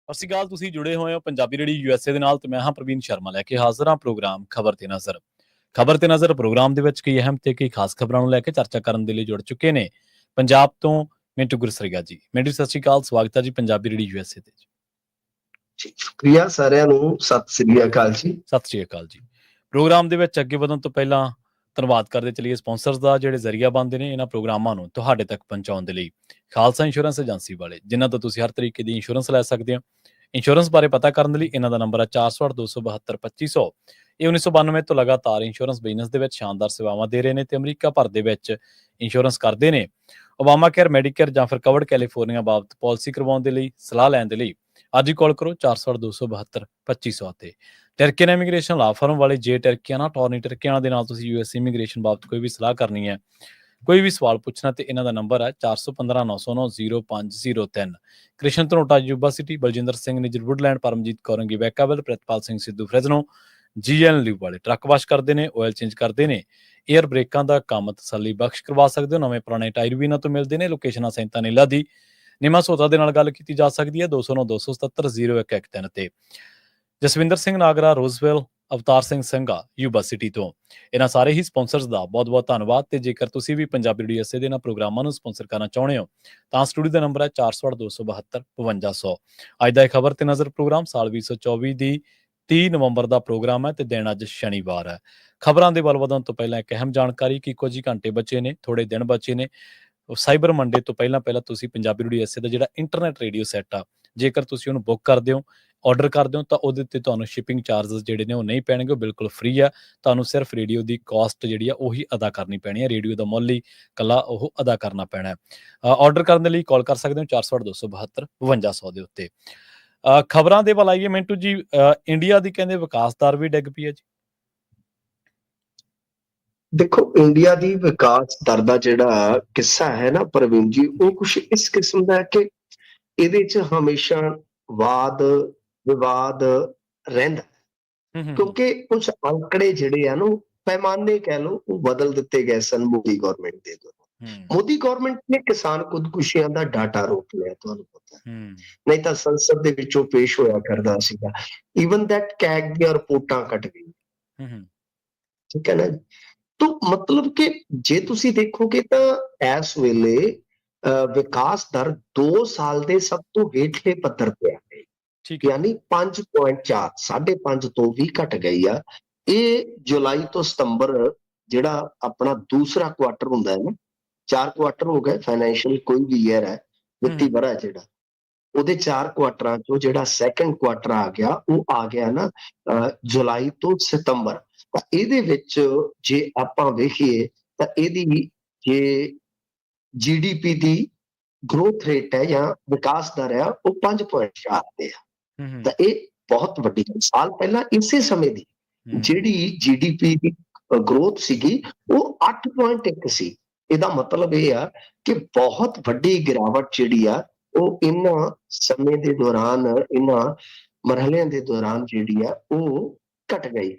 ਸਤਿ ਸ਼੍ਰੀ ਅਕਾਲ। ਤੁਸੀਂ ਜੁੜੇ ਹੋਏ ਹੋ ਪੰਜਾਬੀ ਰੇਡੀਓ ਯੂਐਸਏ ਦੇ ਨਾਲ ਤੇ ਮੈਂ ਹਾਂ ਪ੍ਰਵੀਨ ਸ਼ਰਮਾ ਲੈ ਕੇ ਹਾਜ਼ਰ ਹਾਂ ਪ੍ਰੋਗਰਾਮ ਖਬਰ ਤੇ ਨਜ਼ਰ। ਖਬਰ ਤੇ ਨਜ਼ਰ ਪ੍ਰੋਗਰਾਮ ਦੇ ਵਿੱਚ ਕਈ ਅਹਿਮ ਤੇ ਕਈ ਖਾਸ ਖਬਰਾਂ ਨੂੰ ਲੈ ਕੇ ਚਰਚਾ ਕਰਨ ਦੇ ਲਈ ਜੁੜ ਚੁੱਕੇ ਨੇ ਪੰਜਾਬ ਤੋਂ ਮਿੰਟੂ ਗੁਰਸਰੀਆ ਜੀ। ਮਿੰਟੂ ਸਤਿ ਸ਼੍ਰੀ ਅਕਾਲ, ਸਵਾਗਤ ਹੈ ਜੀ ਪੰਜਾਬੀ ਰੇਡੀਓ ਯੂਐਸਏ ਤੇ। ਸ਼ੁਕਰੀਆ ਸਾਰਿਆਂ ਨੂੰ, ਸਤਿ ਸ੍ਰੀ ਅਕਾਲ ਜੀ। ਸਤਿ ਸ਼੍ਰੀ ਅਕਾਲ ਜੀ। ਪ੍ਰੋਗਰਾਮ ਦੇ ਵਿੱਚ ਅੱਗੇ ਵਧਣ ਤੋਂ ਪਹਿਲਾਂ ਧੰਨਵਾਦ ਕਰਦੇ ਚਲੀਏ ਸਪਾਂਸਰਸ ਦਾ, ਜਿਹੜੇ ਜ਼ਰੀਆ ਬਣਦੇ ਨੇ ਇਹਨਾਂ ਪ੍ਰੋਗਰਾਮਾਂ ਨੂੰ ਤੁਹਾਡੇ ਤੱਕ ਪਹੁੰਚਾਉਣ ਦੇ ਲਈ। ਖਾਲਸਾ ਇੰਸ਼ੋਰੈਂਸ ਏਜੰਸੀ ਵਾਲੇ, ਜਿਨ੍ਹਾਂ ਤੋਂ ਤੁਸੀਂ ਹਰ ਤਰੀਕੇ ਦੀ ਇੰਸ਼ੋਰੈਂਸ ਲੈ ਸਕਦੇ ਹੋ। ਇੰਸ਼ੋਰੈਂਸ ਬਾਰੇ ਪਤਾ ਕਰਨ ਦੇ ਲਈ ਇਹਨਾਂ ਦਾ ਨੰਬਰ ਹੈ 408-272-2500। ਇਹ 1992 ਤੋਂ ਲਗਾਤਾਰ ਇੰਸ਼ੋਰੈਂਸ ਬਿਜ਼ਨਸ ਦੇ ਵਿੱਚ ਸ਼ਾਨਦਾਰ ਸੇਵਾਵਾਂ ਦੇ ਰਹੇ ਨੇ ਤੇ ਅਮਰੀਕਾ ਭਰ ਦੇ ਵਿੱਚ ਇੰਸ਼ੋਰੈਂਸ ਕਰਦੇ ਨੇ। ਓਬਾਮਾ ਕੇਅਰ, ਮੈਡੀਕੇਅਰ ਜਾਂ ਫਿਰ ਕਵਰਡ ਕੈਲੀਫੋਰਨੀਆ ਬਾਬਤ ਪਾਲਿਸੀ ਕਰਵਾਉਣ ਦੇ ਲਈ, ਸਲਾਹ ਲੈਣ ਦੇ ਲਈ ਅੱਜ ਹੀ ਕਾਲ ਕਰੋ 408-272-2500 ਤੇ। ਟਰਕੀਅਨ ਇਮੀਗ੍ਰੇਸ਼ਨ ਲਾ ਫਰਮ ਵਾਲੇ ਜੇ ਟਰਕੀਆਨਾ ਟੋਰਨੀ ਟਰਕੀਆਨਾ ਦੇ ਨਾਲ ਤੁਸੀਂ ਯੂਐਸ ਇਮੀਗ੍ਰੇਸ਼ਨ ਬਾਬਤ ਕੋਈ ਵੀ ਸਲਾਹ ਕਰਨੀ ਹੈ, ਕੋਈ ਵੀ ਸਵਾਲ ਪੁੱਛਣਾ ਤੇ ਇਹਨਾਂ ਦਾ ਨੰਬਰ ਹੈ 415-909-0503। Krishan Dhanota Yuba City, Baljinder Singh Nijjar Woodland, Paramjit ਕੌਰੰਗੀ ਵੈਕਾਵਲ, ਪ੍ਰਿਤਪਾਲ ਸਿੰਘ ਸਿੱਧੂ ਫਰੈਜ਼ਨੋ, ਜੀਐਨ ਲਿਵ ਵਾਲੇ ਟਰੱਕ ਵਾਸ਼ ਕਰਦੇ ਨੇ, ਆਇਲ ਚੇਂਜ ਕਰਦੇ ਨੇ, ਏਅਰ ਬ੍ਰੇਕਾਂ ਦਾ ਕੰਮ ਤਸੱਲੀ ਬਖਸ਼ ਕਰਵਾ ਸਕਦੇ ਹੋ। ਨਵੇਂ ਪੁਰਾਣੇ ਟਾਇਰ ਵੀ ਇਹਨਾਂ ਤੋਂ ਮਿਲਦੇ ਨੇ। ਲੋਕੇਸ਼ਨਾਂ ਸੈਂਤਾ ਨੀਲਾ ਦੀ ਨਿਮਾ ਸੋਤਾ ਦੇ ਨਾਲ ਗੱਲ ਕੀਤੀ ਜਾ ਸਕਦੀ ਹੈ 209-277-0113 ਤੇ। ਜਸਵਿੰਦਰ ਸਿੰਘ ਨਾਗਰਾ, ਰੋਜ਼ਵੈਲ, ਅਵਤਾਰ ਸਿੰਘ ਸੰਘਾ ਯੂਬਾ ਸਿਟੀ ਤੋਂ। ਇਹਨਾਂ ਸਾਰੇ ਹੀ ਸਪਾਂਸਰਸ ਦਾ ਬਹੁਤ ਬਹੁਤ ਧੰਨਵਾਦ। ਤੇ ਜੇਕਰ ਤੁਸੀਂ ਵੀ ਪੰਜਾਬੀ ਰੇਡੀਓ ਯੂਐਸਏ ਦੇ ਇਹਨਾਂ ਪ੍ਰੋਗਰਾਮਾਂ ਨੂੰ ਸਪਾਂਸਰ ਕਰਨਾ ਚਾਹੁੰਦੇ ਹੋ ਤਾਂ ਸਟੂਡੀਓ ਦਾ ਨੰਬਰ ਹੈ 408-272-5200। ਅੱਜ ਦਾ ਇਹ ਖਬਰ ਤੇ ਨਜ਼ਰ ਪ੍ਰੋਗਰਾਮ ਸਾਲ 2024 ਦੀ 30 ਨਵੰਬਰ ਦਾ ਪ੍ਰੋਗਰਾਮ ਹੈ ਤੇ ਦਿਨ ਅੱਜ ਸ਼ਨੀਵਾਰ ਹੈ। ਖਬਰਾਂ ਦੇ ਵੱਲ ਵਧਣ ਤੋਂ ਪਹਿਲਾਂ ਇੱਕ ਅਹਿਮ ਜਾਣਕਾਰੀ ਕਿ ਕੁਝ ਹੀ ਘੰਟੇ ਬਚੇ ਨੇ, ਥੋੜੇ ਦਿਨ ਬਚੇ ਨੇ ਸਾਈਬਰ ਮੰਡੇ ਤੋਂ ਪਹਿਲਾਂ ਤੁਸੀਂ ਪੰਜਾਬੀ ਰੇਡੀਓ ਯੂਐਸਏ ਦਾ ਜਿਹੜਾ ਇੰਟਰਨੈਟ ਰੇਡੀਓ ਸੈੱਟ ਆ, ਜੇਕਰ ਤੁਸੀਂ ਉਹਨੂੰ ਬੁੱਕ ਕਰਦੇ ਹੋ, ਆਰਡਰ ਕਰਦੇ ਹੋ ਤਾਂ ਉਹਦੇ ਉੱਤੇ ਤੁਹਾਨੂੰ ਸ਼ਿਪਿੰਗ ਚਾਰਜਸ ਜਿਹੜੇ ਨੇ ਉਹ ਨਹੀਂ ਪੈਣਗੇ, ਉਹ ਬਿਲਕੁਲ ਫ੍ਰੀ ਆ। ਤੁਹਾਨੂੰ ਸਿਰਫ ਰੇਡੀਓ ਦੀ ਕਾਸਟ ਜਿਹੜੀ ਆ ਉਹੀ ਅਦਾ ਕਰਨੀ ਪੈਣੀ ਹੈ। ਰੇਡੀਓ ਦਾ ਮੁੱਲ ਹੀ ਇਕੱਲਾ ਉਹ ਅਦਾ ਕਰਨਾ ਪੈਣਾ ਹੈ। ਆਰਡਰ ਕਰਨ ਦੇ ਲਈ ਕਾਲ ਕਰ ਸਕਦੇ ਹੋ 408-272-5200 ਦੇ ਉੱਤੇ। ਖਬਰਾਂ ਦੇ ਵੱਲ ਆਈਏ ਮਿੰਟੂ ਜੀ। ਇੰਡੀਆ ਦੀ ਕਹਿੰਦੇ ਵਿਕਾਸ ਦਰ ਵੀ ਡਿੱਗ ਪਈ ਹੈ ਜੀ। ਦੇਖੋ, ਇੰਡੀਆ ਦੀ ਵਿਕਾਸ ਦਰ ਦਾ ਜਿਹੜਾ ਕਿੱਸਾ ਹੈ ਨਾ ਪ੍ਰਵੀਨ ਜੀ, ਉਹ ਕੁਛ ਇਸ ਕਿਸਮ ਦਾ ਹੈ ਕਿ ਇਹਦੇ 'ਚ ਹਮੇਸ਼ਾ ਵਾਦ ਵਿਵਾਦ ਰਹਿੰਦਾ, ਕਿਉਂਕਿ ਕੁਝ ਅੰਕੜੇ ਜਿਹੜੇ ਆ ਨਾ, ਪੈਮਾਨੇ ਕਹਿ ਲਓ, ਉਹ ਬਦਲ ਦਿੱਤੇ ਗਏ ਸਨ ਮੋਦੀ ਗਵਰਨਮੈਂਟ ਦੇ ਦੌਰਾਨ। ਮੋਦੀ ਗਵਰਨਮੈਂਟ ਨੇ ਕਿਸਾਨ ਖੁਦਕੁਸ਼ੀਆਂ ਦਾ ਡਾਟਾ ਰੋਕ ਲਿਆ, ਤੁਹਾਨੂੰ ਪਤਾ, ਨਹੀਂ ਤਾਂ ਸੰਸਦ ਦੇ ਵਿੱਚੋਂ ਪੇਸ਼ ਹੋਇਆ ਕਰਦਾ ਸੀਗਾ। ਈਵਨ ਦੈਟ ਕੈਗ ਦੀਆਂ ਰਿਪੋਰਟਾਂ ਕੱਟ ਗਈਆਂ, ਠੀਕ ਹੈ ਨਾ। ਤਾਂ ਮਤਲਬ ਕਿ ਜੇ ਤੁਸੀਂ ਦੇਖੋਗੇ ਤਾਂ ਇਸ ਵੇਲੇ ਵਿਕਾਸ ਦਰ 2 ਸਾਲ ਦੇ ਸਭ ਤੋਂ ਹੇਠਲੇ ਪੱਧਰ ਤੇ ਆ ਗਈ, ਯਾਨੀ 5.4, 5.5 ਤੋਂ ਵੀ ਘਟ ਗਈ ਆ। ਇਹ ਜੁਲਾਈ ਤੋਂ ਸਤੰਬਰ ਜਿਹੜਾ ਆਪਣਾ ਦੂਸਰਾ ਕੁਆਟਰ ਹੁੰਦਾ ਹੈ ਨਾ, 4 ਕੁਆਟਰ ਹੋ ਗਏ ਫਾਈਨੈਂਸ਼ੀਅਲ ਕੋਈ ਵੀ ਈਅਰ ਹੈ, ਵਿੱਤੀ ਵਰ੍ਹਾ ਜਿਹੜਾ, ਉਹਦੇ 4 ਕੁਆਟਰਾਂ ਚੋਂ ਜਿਹੜਾ ਸੈਕੰਡ ਕੁਆਟਰ ਆ ਗਿਆ, ਉਹ ਆ ਗਿਆ ਨਾ ਜੁਲਾਈ ਤੋਂ ਸਤੰਬਰ। ਤਾਂ ਇਹਦੇ ਵਿੱਚ ਜੇ ਆਪਾਂ ਵੇਖੀਏ ਤਾਂ ਇਹਦੀ ਜੇ GDP ਦੀ ਗਰੋਥ ਰੇਟ ਹੈ ਜਾਂ ਵਿਕਾਸ ਦਰ ਹੈ, ਉਹ 5.4 ਤੇ ਆ। ਤਾਂ ਇਹ ਬਹੁਤ ਵੱਡੀ ਹੈ। ਸਾਲ ਪਹਿਲਾਂ ਇਸੇ ਸਮੇਂ ਦੀ ਜਿਹੜੀ GDP ਦੀ ਗਰੋਥ ਸੀਗੀ ਉਹ 8.1 ਸੀ। ਇਹਦਾ ਮਤਲਬ ਇਹ ਆ ਕਿ ਬਹੁਤ ਵੱਡੀ ਗਿਰਾਵਟ ਜਿਹੜੀ ਆ ਉਹ ਇਹਨਾਂ ਸਮੇਂ ਦੇ ਦੌਰਾਨ, ਇਹਨਾਂ ਮਰਹਲਿਆਂ ਦੇ ਦੌਰਾਨ ਜਿਹੜੀ ਆ ਉਹ ਘਟ ਗਈ।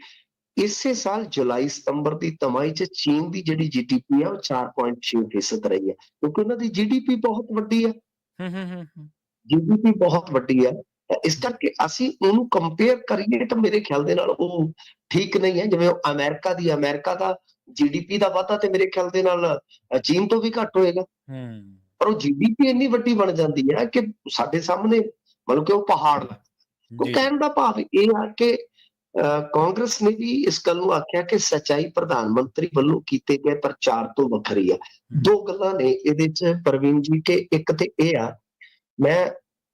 ਇਸੇ ਸਾਲ ਜੁਲਾਈ ਸਤੰਬਰ ਦੀ ਤਿਮਾਹੀ 'ਚ ਚੀਨ ਦੀ ਜਿਹੜੀ GDP ਆ ਉਹ 4.6% ਰਹੀ ਹੈ, ਕਿਉਂਕਿ ਉਹਨਾਂ ਦੀ GDP ਬਹੁਤ ਵੱਡੀ ਹੈ। GDP ਬਹੁਤ ਵੱਡੀ ਹੈ, ਇਸ ਕਰਕੇ ਅਸੀਂ ਉਹਨੂੰ ਕੰਪੇਅਰ ਕਰੀਏ ਤਾਂ ਮੇਰੇ ਖਿਆਲ ਦੇ ਨਾਲ ਉਹ ਠੀਕ ਨਹੀਂ ਹੈ। ਜਿਵੇਂ ਅਮਰੀਕਾ ਦਾ GDP ਦਾ ਵਾਧਾ ਤੇ ਮੇਰੇ ਖਿਆਲ ਦੇ ਨਾਲ ਚੀਨ ਤੋਂ ਵੀ ਘੱਟ ਹੋਏਗਾ, ਪਰ ਉਹ GDP ਇੰਨੀ ਵੱਡੀ ਬਣ ਜਾਂਦੀ ਹੈ ਕਿ ਸਾਡੇ ਸਾਹਮਣੇ ਮਤਲਬ ਕਿ ਉਹ ਪਹਾੜ ਲੱਗਦਾ। ਕਹਿਣ ਦਾ ਭਾਵ ਇਹ ਆ ਕਿ ਕਾਂਗਰਸ ਨੇ ਵੀ ਇਸ ਗੱਲ ਨੂੰ ਆਖਿਆ ਕਿ ਸੱਚਾਈ ਪ੍ਰਧਾਨ ਮੰਤਰੀ ਵੱਲੋਂ ਕੀਤੇ ਗਏ ਪ੍ਰਚਾਰ ਤੋਂ ਵੱਖਰੀ ਆ। 2 ਗੱਲਾਂ ਨੇ ਇਹਦੇ 'ਚ ਪ੍ਰਵੀਨ ਜੀ, ਕਿ ਇੱਕ ਤੇ ਇਹ ਆ, ਮੈਂ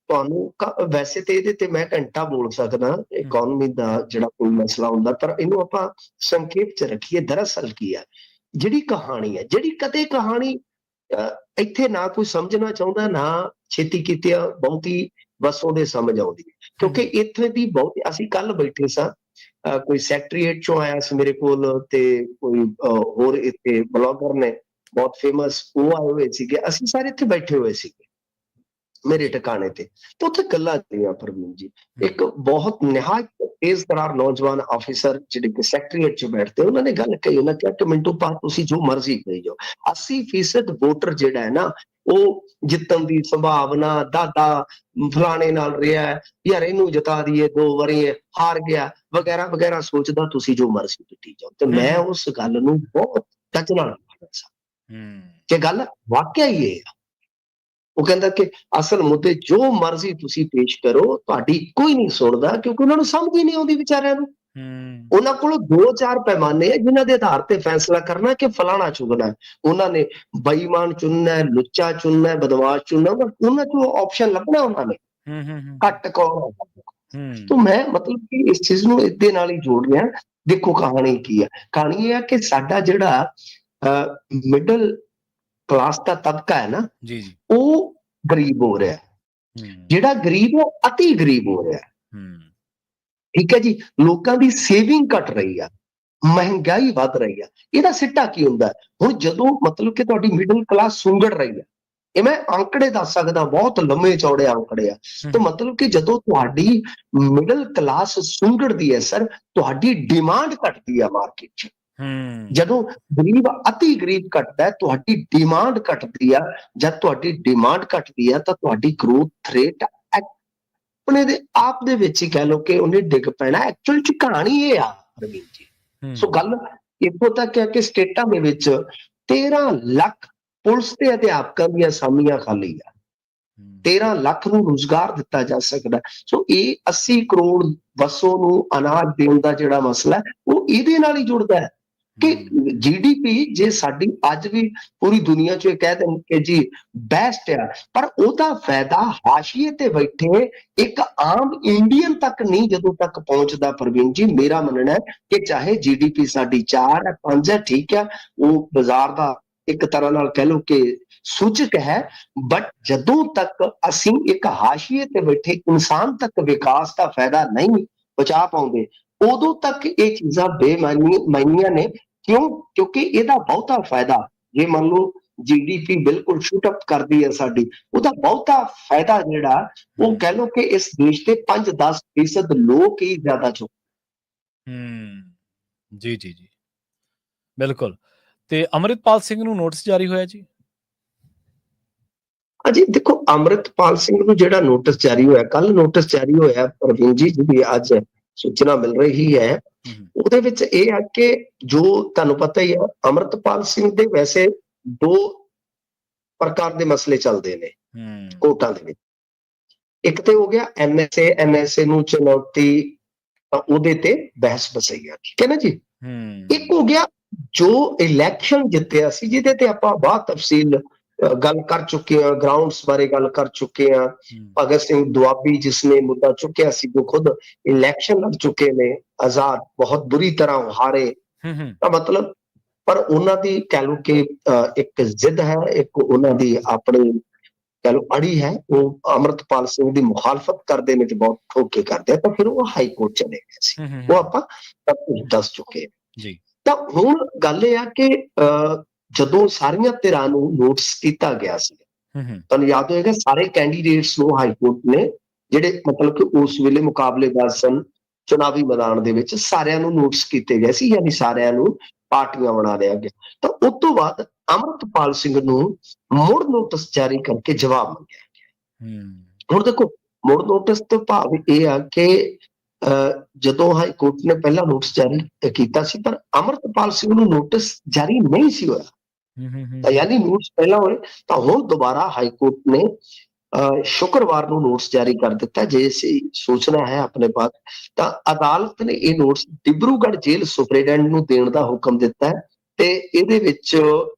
ਤੁਹਾਨੂੰ ਵੈਸੇ ਤੇ ਇਹਦੇ ਤੇ ਮੈਂ ਘੰਟਾ ਬੋਲ ਸਕਦਾ ਇਕਨੋਮੀ ਦਾ ਜਿਹੜਾ ਕੋਈ ਮਸਲਾ ਹੁੰਦਾ, ਪਰ ਇਹਨੂੰ ਆਪਾਂ ਸੰਖੇਪ 'ਚ ਰੱਖੀਏ। ਦਰਅਸਲ ਕੀ ਆ, ਜਿਹੜੀ ਕਹਾਣੀ ਹੈ, ਜਿਹੜੀ ਕਦੇ ਕਹਾਣੀ ਇੱਥੇ ਨਾ ਕੋਈ ਸਮਝਣਾ ਚਾਹੁੰਦਾ, ਨਾ ਛੇਤੀ ਕੀਤਿਆਂ ਬਹੁਤੀ ਬਸ ਉਹਦੇ ਸਮਝ ਆਉਂਦੀ, ਕਿਉਂਕਿ ਇੱਥੇ ਦੀ ਬਹੁਤ, ਅਸੀਂ ਕੱਲ ਬੈਠੇ ਸਾਂ, ਕੋਈ ਸੈਕਟਰੀਏਟ ਚੋਂ ਆਇਆ ਸੀ ਮੇਰੇ ਕੋਲ ਤੇ ਕੋਈ ਹੋਰ ਇੱਥੇ ਬਲੌਗਰ ਨੇ ਬਹੁਤ ਫੇਮਸ, ਉਹ ਆਏ ਹੋਏ ਸੀਗੇ, ਅਸੀਂ ਸਾਰੇ ਇੱਥੇ ਬੈਠੇ ਹੋਏ ਸੀਗੇ ਮੇਰੇ ਟਿਕਾਣੇ ਤੇ ਉੱਥੇ ਗੱਲਾਂ ਚੱਲੀਆਂ ਪ੍ਰਵੀਨ ਜੀ। ਇੱਕ ਬਹੁਤ ਨਿਹਾਇਤ ਤੇਜ਼ ਤਰਾਰ ਨੌਜਵਾਨ ਆਫਿਸਰ ਜਿਹੜੇ ਕਿ ਸੈਕਟਰੀਏਟ 'ਚ ਬੈਠਦੇ, ਉਹਨਾਂ ਨੇ ਗੱਲ ਕਹੀ, ਉਹਨਾਂ ਕਿਹਾ ਕਿ ਮਿੰਟੂ ਪਾ ਤੁਸੀਂ ਜੋ ਮਰਜ਼ੀ ਕਹੀ ਜਾਓ, 80% ਵੋਟਰ ਜਿਹੜਾ ਹੈ ਨਾ ਉਹ ਜਿੱਤਣ ਦੀ ਸੰਭਾਵਨਾ, ਦਾਦਾ ਫਲਾਣੇ ਨਾਲ ਰਿਹਾ, ਯਾਰ ਇਹਨੂੰ ਜਿਤਾ ਦਈਏ 2 ਵਾਰੀ ਹਾਰ ਗਿਆ ਵਗੈਰਾ ਵਗੈਰਾ ਸੋਚਦਾ ਤੁਸੀਂ ਜੋ ਮਰਜ਼ੀ ਕੀਤੀ ਜਾਓ। ਤੇ ਮੈਂ ਉਸ ਗੱਲ ਨੂੰ ਬਹੁਤ ਟੱਚ ਨਾਲ ਕਿ ਗੱਲ ਵਾਕਿਆ ਹੀ ਇਹ ਆ। ਉਹ ਕਹਿੰਦਾ ਕਿ ਅਸਲ ਮੁੱਦੇ ਜੋ ਮਰਜ਼ੀ ਤੁਸੀਂ ਪੇਸ਼ ਕਰੋ ਤੁਹਾਡੀ ਕੋਈ ਨਹੀਂ ਸੁਣਦਾ, ਕਿਉਂਕਿ ਉਹਨਾਂ ਨੂੰ ਸਮਝ ਹੀ ਨਹੀਂ ਆਉਂਦੀ ਵਿਚਾਰਿਆਂ ਨੂੰ। ਉਹਨਾਂ ਕੋਲ 2-4 ਪੈਮਾਨੇ ਆ ਜਿਨ੍ਹਾਂ ਦੇ ਆਧਾਰ ਤੇ ਫੈਸਲਾ ਕਰਨਾ ਕਿ ਫਲਾਣਾ ਚੁਣਨਾ। ਉਹਨਾਂ ਨੇ ਬੇਈਮਾਨ ਚੁਣਨਾ, ਲੁੱਚਾ ਚੁਣਨਾ, ਬਦਮਾਸ਼ ਚੁਣਨਾ, ਉਹਨਾਂ ਚੋਂ ਆਪਸ਼ਨ ਲੱਭਣਾ ਉਹਨਾਂ ਨੇ ਘੱਟ ਕੌਣ। ਤਾਂ ਮੈਂ ਮਤਲਬ ਕਿ ਇਸ ਚੀਜ਼ ਨੂੰ ਇਹਦੇ ਨਾਲ ਹੀ ਜੋੜ ਰਿਹਾ। ਦੇਖੋ ਕਹਾਣੀ ਕੀ ਹੈ, ਕਹਾਣੀ ਇਹ ਹੈ ਕਿ ਸਾਡਾ ਜਿਹੜਾ ਮਿਡਲ ਕਲਾਸ ਦਾ ਤਬਕਾ ਹੈ ਨਾ, ਉਹ ਗਰੀਬ ਹੋ ਰਿਹਾ। ਜਿਹੜਾ ਗਰੀਬ ਉਹ ਅਤੀ ਗਰੀਬ ਹੋ ਰਿਹਾ। ਠੀਕ ਹੈ ਜੀ, ਲੋਕਾਂ ਦੀ ਸੇਵਿੰਗ ਘਟ ਰਹੀ ਆ, ਮਹਿੰਗਾਈ ਵੱਧ ਰਹੀ ਆ। ਇਹਦਾ ਸਿੱਟਾ ਕੀ ਹੁੰਦਾ? ਹੁਣ ਜਦੋਂ ਮਤਲਬ ਕਿ ਤੁਹਾਡੀ ਮਿਡਲ ਕਲਾਸ ਸੁੰਗੜ ਰਹੀ ਆ, ਇਹ ਮੈਂ ਅੰਕੜੇ ਦੱਸ ਸਕਦਾ, ਬਹੁਤ ਲੰਮੇ ਚੌੜੇ ਅੰਕੜੇ ਆ। ਤਾਂ ਮਤਲਬ ਕਿ ਜਦੋਂ ਤੁਹਾਡੀ ਮਿਡਲ ਕਲਾਸ ਸੁੰਗੜਦੀ ਹੈ ਸਰ, ਤੁਹਾਡੀ ਡਿਮਾਂਡ ਘਟਦੀ ਆ ਮਾਰਕੀਟ 'ਚ। ਜਦੋਂ ਗਰੀਬ ਅਤੀ ਗਰੀਬ ਘਟਦਾ ਹੈ, ਤੁਹਾਡੀ ਡਿਮਾਂਡ ਘਟਦੀ ਆ। ਜਦ ਤੁਹਾਡੀ ਡਿਮਾਂਡ ਘਟਦੀ ਆ ਤਾਂ ਤੁਹਾਡੀ ਗਰੋਥ ਰੇਟ ਆਪਣੇ ਦੇ ਆਪ ਦੇ ਵਿੱਚ ਹੀ ਕਹਿ ਲਓ ਕਿ ਉਹਨੇ ਡਿੱਗ ਪੈਣਾ। ਐਕਚੁਅਲ 'ਚ ਕਹਾਣੀ ਇਹ ਆ ਰਵੀਨ ਜੀ। ਸੋ ਗੱਲ ਇੱਥੋਂ ਤੱਕ ਹੈ ਕਿ ਸਟੇਟਾਂ ਦੇ ਵਿੱਚ 13 ਲੱਖ ਪੁਲਿਸ ਤੇ ਅਧਿਆਪਕਾਂ ਦੀਆਂ ਅਸਾਮੀਆਂ ਖਾਲੀ ਆ। 13 ਲੱਖ ਨੂੰ ਰੁਜ਼ਗਾਰ ਦਿੱਤਾ ਜਾ ਸਕਦਾ। ਸੋ ਇਹ 80 ਕਰੋੜ ਵਸੋਂ ਨੂੰ ਅਨਾਜ ਦੇਣ ਦਾ ਜਿਹੜਾ ਮਸਲਾ ਹੈ ਉਹ ਇਹਦੇ ਨਾਲ ਹੀ ਜੁੜਦਾ ਹੈ ਕਿ GDP ਜੇ ਸਾਡੀ ਅੱਜ ਵੀ ਪੂਰੀ ਦੁਨੀਆ 'ਚ ਕਹਿ ਦੇਣ ਕਿ ਜੀ ਬੈਸਟ ਆ, ਪਰ ਉਹਦਾ ਫਾਇਦਾ ਹਾਸ਼ੀਏ ਤੇ ਬੈਠੇ ਇੱਕ ਆਮ ਇੰਡੀਅਨ ਤੱਕ ਨਹੀਂ ਜਦੋਂ ਤੱਕ ਪਹੁੰਚਦਾ। ਪ੍ਰਵੀਨ ਜੀ, ਮੇਰਾ ਮੰਨਣਾ ਹੈ ਕਿ ਚਾਹੇ GDP ਸਾਡੀ 4 ਹੈ 5 ਹੈ, ਠੀਕ ਹੈ, ਉਹ ਬਾਜ਼ਾਰ ਦਾ ਇੱਕ ਤਰ੍ਹਾਂ ਨਾਲ ਕਹਿ ਲਓ ਕਿ ਸੂਚਕ ਹੈ, ਬਟ ਜਦੋਂ ਤੱਕ ਅਸੀਂ ਇੱਕ ਹਾਸ਼ੀਏ ਤੇ ਬੈਠੇ ਇਨਸਾਨ ਤੱਕ ਵਿਕਾਸ ਦਾ ਫਾਇਦਾ ਨਹੀਂ ਪਹੁੰਚਾ ਪਾਉਂਦੇ, ਉਦੋਂ ਤੱਕ ਇਹ ਚੀਜ਼ਾਂ ਬੇਮਾਨੀਆਂ ਨੇ। ਕਿਉਂ? ਕਿਉਂਕਿ ਇਹਦਾ ਬਹੁਤਾ ਫਾਇਦਾ, ਜੇ ਮੰਨ ਲਓ GDP ਬਿਲਕੁਲ ਸ਼ੂਟ ਅਪ ਕਰਦੀ ਹੈ ਸਾਡੀ, ਉਹਦਾ ਬਹੁਤਾ ਫਾਇਦਾ ਜਿਹੜਾ ਉਹ ਕਹਿ ਲਓ ਕਿ ਇਸ ਦੇਸ਼ ਦੇ 5-10% ਲੋਕ ਹੀ ਜ਼ਿਆਦਾ ਚੁੱਕ। ਜੀ ਜੀ ਜੀ ਬਿਲਕੁਲ। ਤੇ ਅੰਮ੍ਰਿਤਪਾਲ ਸਿੰਘ ਨੂੰ ਨੋਟਿਸ ਜਾਰੀ ਹੋਇਆ ਜੀ? ਹਾਂਜੀ, ਦੇਖੋ ਅੰਮ੍ਰਿਤਪਾਲ ਸਿੰਘ ਨੂੰ ਜਿਹੜਾ ਨੋਟਿਸ ਜਾਰੀ ਹੋਇਆ, ਕੱਲ ਨੋਟਿਸ ਜਾਰੀ ਹੋਇਆ ਪ੍ਰਵੀਨ ਜੀ, ਜਿਹਦੀ ਅੱਜ ਸੂਚਨਾ ਮਿਲ ਰਹੀ ਹੈ, ਉਹਦੇ ਵਿੱਚ ਇਹ ਹੈ ਕਿ ਜੋ ਤੁਹਾਨੂੰ ਪਤਾ ਹੀ ਹੈ, ਅੰਮ੍ਰਿਤਪਾਲ ਸਿੰਘ ਦੇ ਵੈਸੇ 2 ਪ੍ਰਕਾਰ ਦੇ ਮਸਲੇ ਚੱਲਦੇ ਨੇ ਕੋਰਟਾਂ ਦੇ ਵਿੱਚ। ਇੱਕ ਤੇ ਹੋ ਗਿਆ NSA ਨੂੰ ਚੁਣੌਤੀ, ਉਹਦੇ ਤੇ ਬਹਿਸ ਬਸਈਆ, ਠੀਕ ਹੈ ਨਾ ਜੀ। ਇੱਕ ਹੋ ਗਿਆ ਜੋ ਇਲੈਕਸ਼ਨ ਜਿੱਤਿਆ ਸੀ, ਜਿਹਦੇ ਤੇ ਆਪਾਂ ਬਹੁਤ ਤਫਸੀਲ ਗੱਲ ਕਰ ਚੁੱਕੇ ਹਾਂ, ਗਰਾਊਂਡਸ ਬਾਰੇ ਗੱਲ ਕਰ ਚੁੱਕੇ ਹਾਂ। ਭਗਤ ਸਿੰਘ ਦੁਆਬੀ ਜਿਸਨੇ ਮੁੱਦਾ ਚੁੱਕਿਆ ਸੀ, ਜੋ ਖੁਦ ਇਲੈਕਸ਼ਨ ਲੜ ਚੁੱਕੇ ਨੇ, ਆਜ਼ਾਦ, ਬਹੁਤ ਬੁਰੀ ਤਰ੍ਹਾਂ ਹਾਰੇ। ਤਾਂ ਮਤਲਬ ਪਰ ਉਹਨਾਂ ਦੀ ਕਹਿ ਲਓ ਕਿ ਇੱਕ ਜ਼ਿੱਦ ਹੈ, ਇੱਕ ਉਹਨਾਂ ਦੀ ਆਪਣੀ ਕਹਿ ਲਓ ਅੜੀ ਹੈ। ਉਹ ਅੰਮ੍ਰਿਤਪਾਲ ਸਿੰਘ ਦੀ ਮੁਖਾਲਫਤ ਕਰਦੇ ਨੇ ਤੇ ਬਹੁਤ ਠੋਕ ਕੇ ਕਰਦੇ ਆ। ਤਾਂ ਫਿਰ ਉਹ ਹਾਈ ਕੋਰਟ ਚਲੇ ਗਏ ਸੀ, ਉਹ ਆਪਾਂ ਸਭ ਕੁਝ ਦੱਸ ਚੁੱਕੇ ਹਾਂ। ਤਾਂ ਹੁਣ ਗੱਲ ਇਹ ਆ ਕਿ ਜਦੋਂ ਸਾਰੀਆਂ ਧਿਰਾਂ ਨੂੰ ਨੋਟਿਸ ਕੀਤਾ ਗਿਆ ਸੀ, ਤੁਹਾਨੂੰ ਯਾਦ ਹੋਏਗਾ ਸਾਰੇ ਕੈਂਡੀਡੇਟਸ ਨੂੰ ਹਾਈ ਕੋਰਟ ਨੇ, ਜਿਹੜੇ ਮਤਲਬ ਕਿ ਉਸ ਵੇਲੇ ਮੁਕਾਬਲੇਬਾਜ਼ ਸਨ ਚੁਣਾਵੀ ਮੈਦਾਨ ਦੇ ਵਿੱਚ, ਸਾਰਿਆਂ ਨੂੰ ਨੋਟਿਸ ਕੀਤੇ ਗਏ ਸੀ, ਯਾਨੀ ਸਾਰਿਆਂ ਨੂੰ ਪਾਰਟੀਆਂ ਬਣਾ ਲਿਆ ਗਿਆ। ਤਾਂ ਉਸ ਤੋਂ ਬਾਅਦ ਅੰਮ੍ਰਿਤਪਾਲ ਸਿੰਘ ਨੂੰ ਮੁੜ ਨੋਟਿਸ ਜਾਰੀ ਕਰਕੇ ਜਵਾਬ ਮੰਗਿਆ ਗਿਆ। ਹੁਣ ਦੇਖੋ, ਮੁੜ ਨੋਟਿਸ ਤੋਂ ਭਾਵ ਇਹ ਆ ਕਿ ਜਦੋਂ ਹਾਈ ਕੋਰਟ ਨੇ ਪਹਿਲਾਂ ਨੋਟਿਸ ਜਾਰੀ ਕੀਤਾ ਸੀ, ਪਰ ਅੰਮ੍ਰਿਤਪਾਲ ਸਿੰਘ ਨੂੰ ਨੋਟਿਸ ਜਾਰੀ ਨਹੀਂ ਸੀ ਹੋਇਆ। ਤਾਂ ਯਾਨੀ ਨੋਟਿਸ ਪਹਿਲਾਂ ਹੋਏ, ਤਾਂ ਹੁਣ ਦੁਬਾਰਾ ਹਾਈ ਕੋਰਟ ਨੇ ਸ਼ੁੱਕਰਵਾਰ ਨੂੰ ਨੋਟਿਸ ਜਾਰੀ ਕਰ ਦਿੱਤਾ। ਜੇ ਸੂਚਨਾ ਹੈ ਆਪਣੇ ਪਾਸ, ਤਾਂ ਅਦਾਲਤ ਨੇ ਇਹ ਨੋਟਿਸ ਡਿਬਰੂਗੜ੍ਹ ਜੇਲ੍ਹ ਸੁਪਰਡੈਂਟ ਨੂੰ ਦੇਣ ਦਾ ਹੁਕਮ ਦਿੱਤਾ ਹੈ। ਤੇ ਇਹਦੇ ਵਿੱਚ